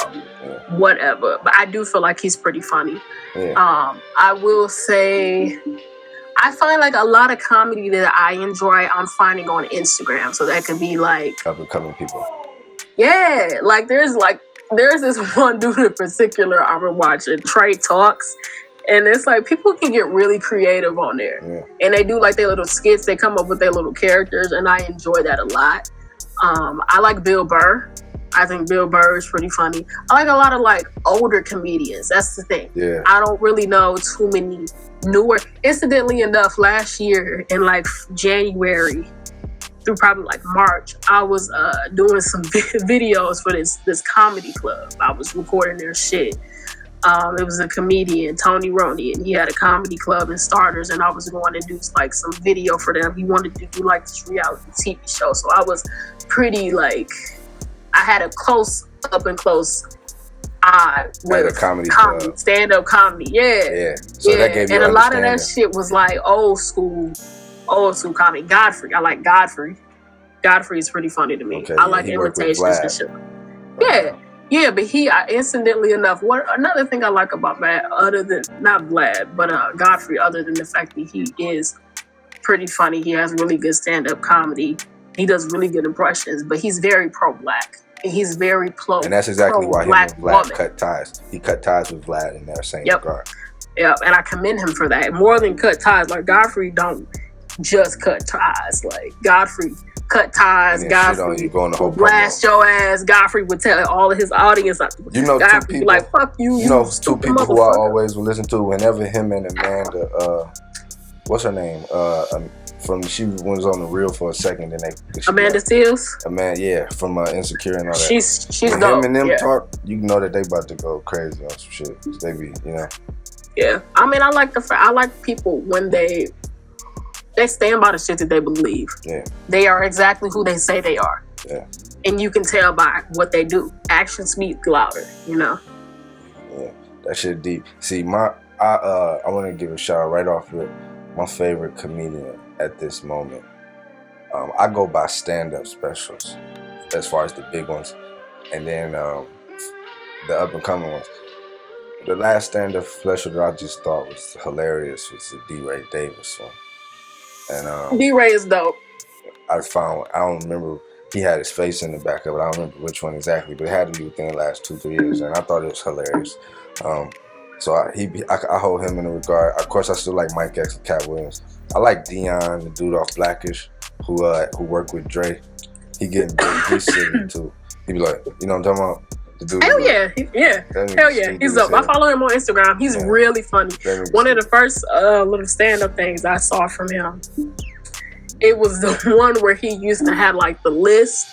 whatever. But I do feel like he's pretty funny. I will say, I find like a lot of comedy that I enjoy, I'm finding on Instagram. So that could be like up-and-coming people. Yeah, like there's this one dude in particular I've been watching, Trey Talks, and it's like people can get really creative on there, and they do like their little skits, they come up with their little characters, and I enjoy that a lot. I like Bill Burr. I think Bill Burr is pretty funny. I like a lot of like older comedians. That's the thing. Yeah. I don't really know too many newer. Incidentally enough, last year in like January through probably like March, I was doing some videos for this comedy club. I was recording their shit. It was a comedian, Tony Roney, and he had a comedy club in Starters, and I was going to do like some video for them. He wanted to do like this reality TV show, so I was pretty like, I had a up and close eye with comedy stand-up comedy. So that gave you and a lot of that shit was like old school comedy. Godfrey, I like Godfrey. Godfrey is pretty funny to me. Okay, I like imitations and shit. Yeah, but incidentally enough, another thing I like about Vlad, other than not Vlad, but Godfrey, other than the fact that he is pretty funny, he has really good stand-up comedy. He does really good impressions, but he's very pro-black. And he's very pro-black. And that's exactly why him and Vlad cut ties. He cut ties with Vlad in that same regard. Yep, and I commend him for that. More than cut ties, like Godfrey don't just cut ties. Like Godfrey cut ties. Godfrey blast your ass. Godfrey would tell all of his audience, you know, Godfrey two people, like, fuck you. You know, two people who I always would listen to whenever him and Amanda, what's her name? She was on the reel for a second, then Amanda Seals. Amanda, from Insecure and all that. She's when dope. Him and them talk, you know that they about to go crazy on some shit. They be, you know. Yeah, I mean, I like people when they stand by the shit that they believe. Yeah, they are exactly who they say they are. Yeah, and you can tell by what they do. Actions speak louder, you know. Yeah, that shit deep. See, I want to give a shout out right off with my favorite comedian at this moment. I go by stand-up specials as far as the big ones, and then the up-and-coming ones. The last stand-up special that I just thought was hilarious was the D-Ray Davis one. And D-Ray is dope. I don't remember, he had his face in the back of it. I don't remember which one exactly, but it had to be within the last 2-3 years, and I thought it was hilarious. So I hold him in a regard. Of course, I still like Mike X and Cat Williams. I like Dion, the dude off Blackish, who worked with Dre. He getting big. He's silly too. He be like, you know what I'm talking about? Hell yeah. Hell yeah. He's up. I follow him on Instagram. He's really funny. One of the first little stand-up things I saw from him, it was the one where he used to have like the list.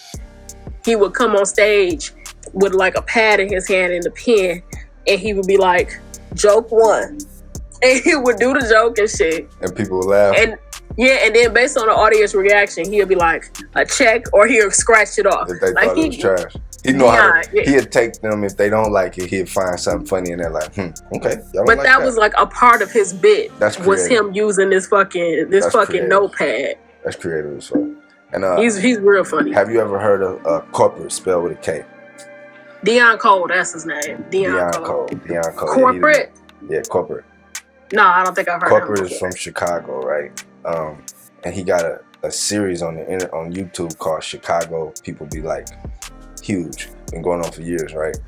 He would come on stage with like a pad in his hand and a pen, and he would be like, joke 1. And he would do the joke and shit. And people would laugh. And then based on the audience reaction, he'll be like, a check, or he'll scratch it off. If they like thought it was trash. He know how he'd take them. If they don't like it, he'd find something funny, and they're like, okay. Y'all but like that was like a part of his bit. That's was him using this fucking notepad. That's creative as fuck. And he's real funny. Have you ever heard of Corporate spelled with a K? Deon Cole, that's his name. Deon Cole. Corporate? Yeah, Corporate. No, I don't think I've heard of him. Corporate is from Chicago, right? And he got a series on YouTube called Chicago People Be Like. Huge. Been going on for years, right?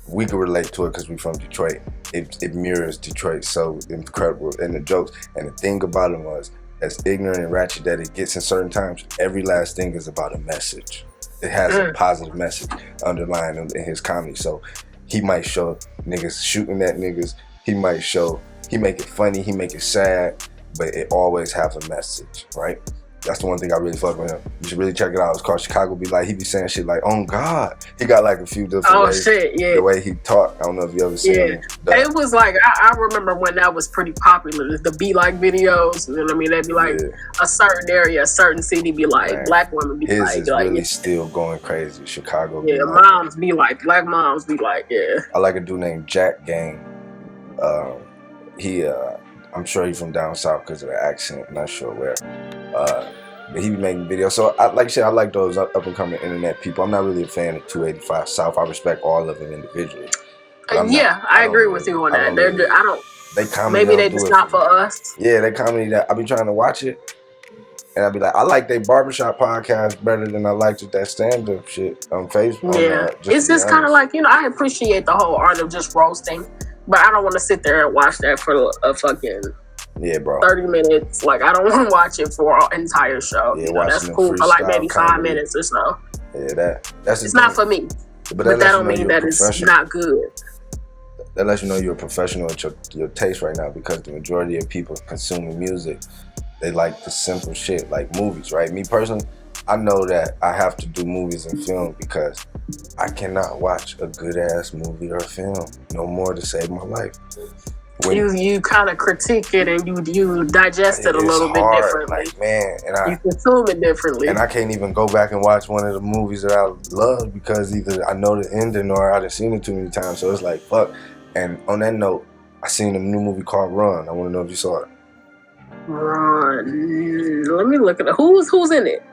We can relate to it because we're from Detroit. It mirrors Detroit so incredible in the jokes. And the thing about him was, as ignorant and ratchet that it gets in certain times, every last thing is about a message. It has a positive message underlying in his comedy. So he might show niggas shooting at niggas. He make it funny, he make it sad, but it always has a message, right? That's the one thing I really fuck with him. You should really check it out. It's called Chicago Be Like. He be saying shit like, oh God. He got like a few different ways. Shit, yeah. The way he talk. I don't know if you ever seen it. It was like, I remember when that was pretty popular. The Be Like videos. You know what I mean? They'd be like, a certain area, a certain city be like, black women be like. His is really still going crazy. Chicago Be like. Moms be like, black moms be like, I like a dude named Jack Gang. I'm sure he's from down south because of the accent. Not sure where. But he be making videos. So, I like those up and coming internet people. I'm not really a fan of 285 South. I respect all of them individually. I agree with you on that. They comedy. Maybe they just not for us. Yeah, they comedy that I be trying to watch it, and I be like, I like their barbershop podcast better than I liked that stand up shit on Facebook. Yeah, it's just kind of like, I appreciate the whole art of just roasting. But I don't want to sit there and watch that for a fucking 30 minutes. Like, I don't want to watch it for an entire show. Yeah, that's cool for like maybe 5 minutes or so. Yeah, that's it's not for me. But that don't mean that it's not good. That lets you know you're a professional at your taste right now, because the majority of people consuming music, they like the simple shit, like movies, right? Me personally, I know that I have to do movies and film because I cannot watch a good ass movie or film no more to save my life. You kind of critique it and you digest it a little bit differently. Like, man, you consume it differently. And I can't even go back and watch one of the movies that I love because either I know the ending or I've seen it too many times. So it's like, fuck. And on that note, I seen a new movie called Run. I want to know if you saw it. Run. Let me look at it. Who's in it?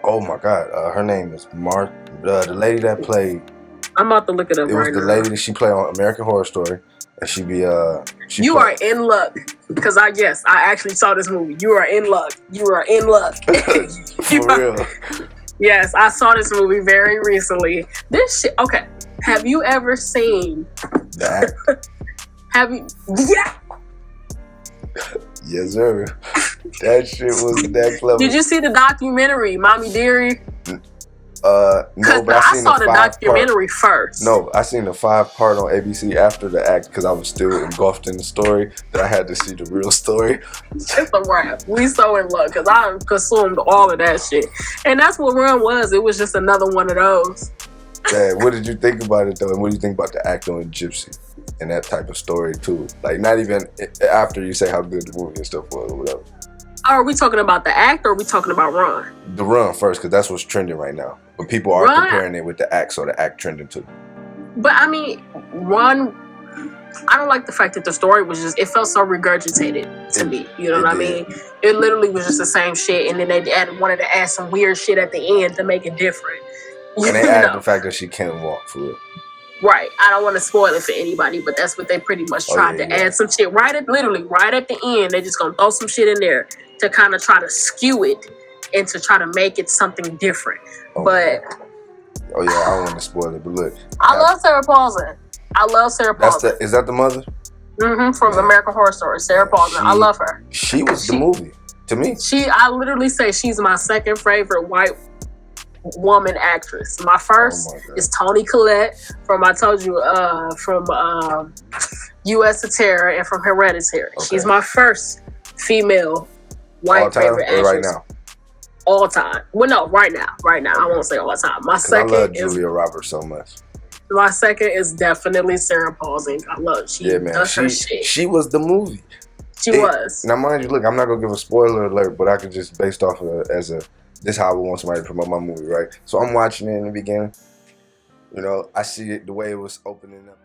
Oh my God, her name is Mark. The lady that played. I'm about to look it up right now. It was the lady that she played on American Horror Story, and she be You are in luck, because I actually saw this movie. You are in luck. You are in luck. For real. Yes, I saw this movie very recently. This shit. Okay, have you ever seen that? Have you? Yeah. Yes, sir. That shit was that clever. Did you see the documentary, Mommy Dearie? No, but I saw the documentary first. No, I seen the 5-part on ABC after the act because I was still engulfed in the story that I had to see the real story. It's a wrap. We so in luck because I consumed all of that shit. And that's what Run was. It was just another one of those. Yeah, what did you think about it though? And what do you think about the act on Gypsy and that type of story too? Like, not even after you say how good the movie and stuff was or whatever. Are we talking about the act or are we talking about Run? The Run first, because that's what's trending right now. But people are comparing it with the act, so the act trending too. But I mean, Run, I don't like the fact that the story was just, it felt so regurgitated to me. You know what I mean? It literally was just the same shit, and then they wanted to add some weird shit at the end to make it different. And they added the fact that she can't walk for real. Right. I don't want to spoil it for anybody, but that's what they pretty much tried to add some shit right at the end. They're just gonna throw some shit in there to kind of try to skew it and to try to make it something different. I don't want to spoil it, but look. I love Sarah Paulson. Is that the mother? Mm-hmm. From American Horror Story. Sarah Paulson. I love her. She was the movie to me. I literally say she's my second favorite white woman actress. My first is Toni Collette from U.S. Terror and from Hereditary. Okay. She's my first female white favorite actress. Right now? All time. Well, no, right now. Right now. Okay. I won't say all time. My second I love Julia Roberts so much. My second is definitely Sarah Paulson. I love her shit. She was the movie. She was. Now, mind you, look, I'm not gonna give a spoiler alert, but I could just based off of this how I would want somebody to promote my movie, right? So I'm watching it in the beginning. You know, I see it the way it was opening up.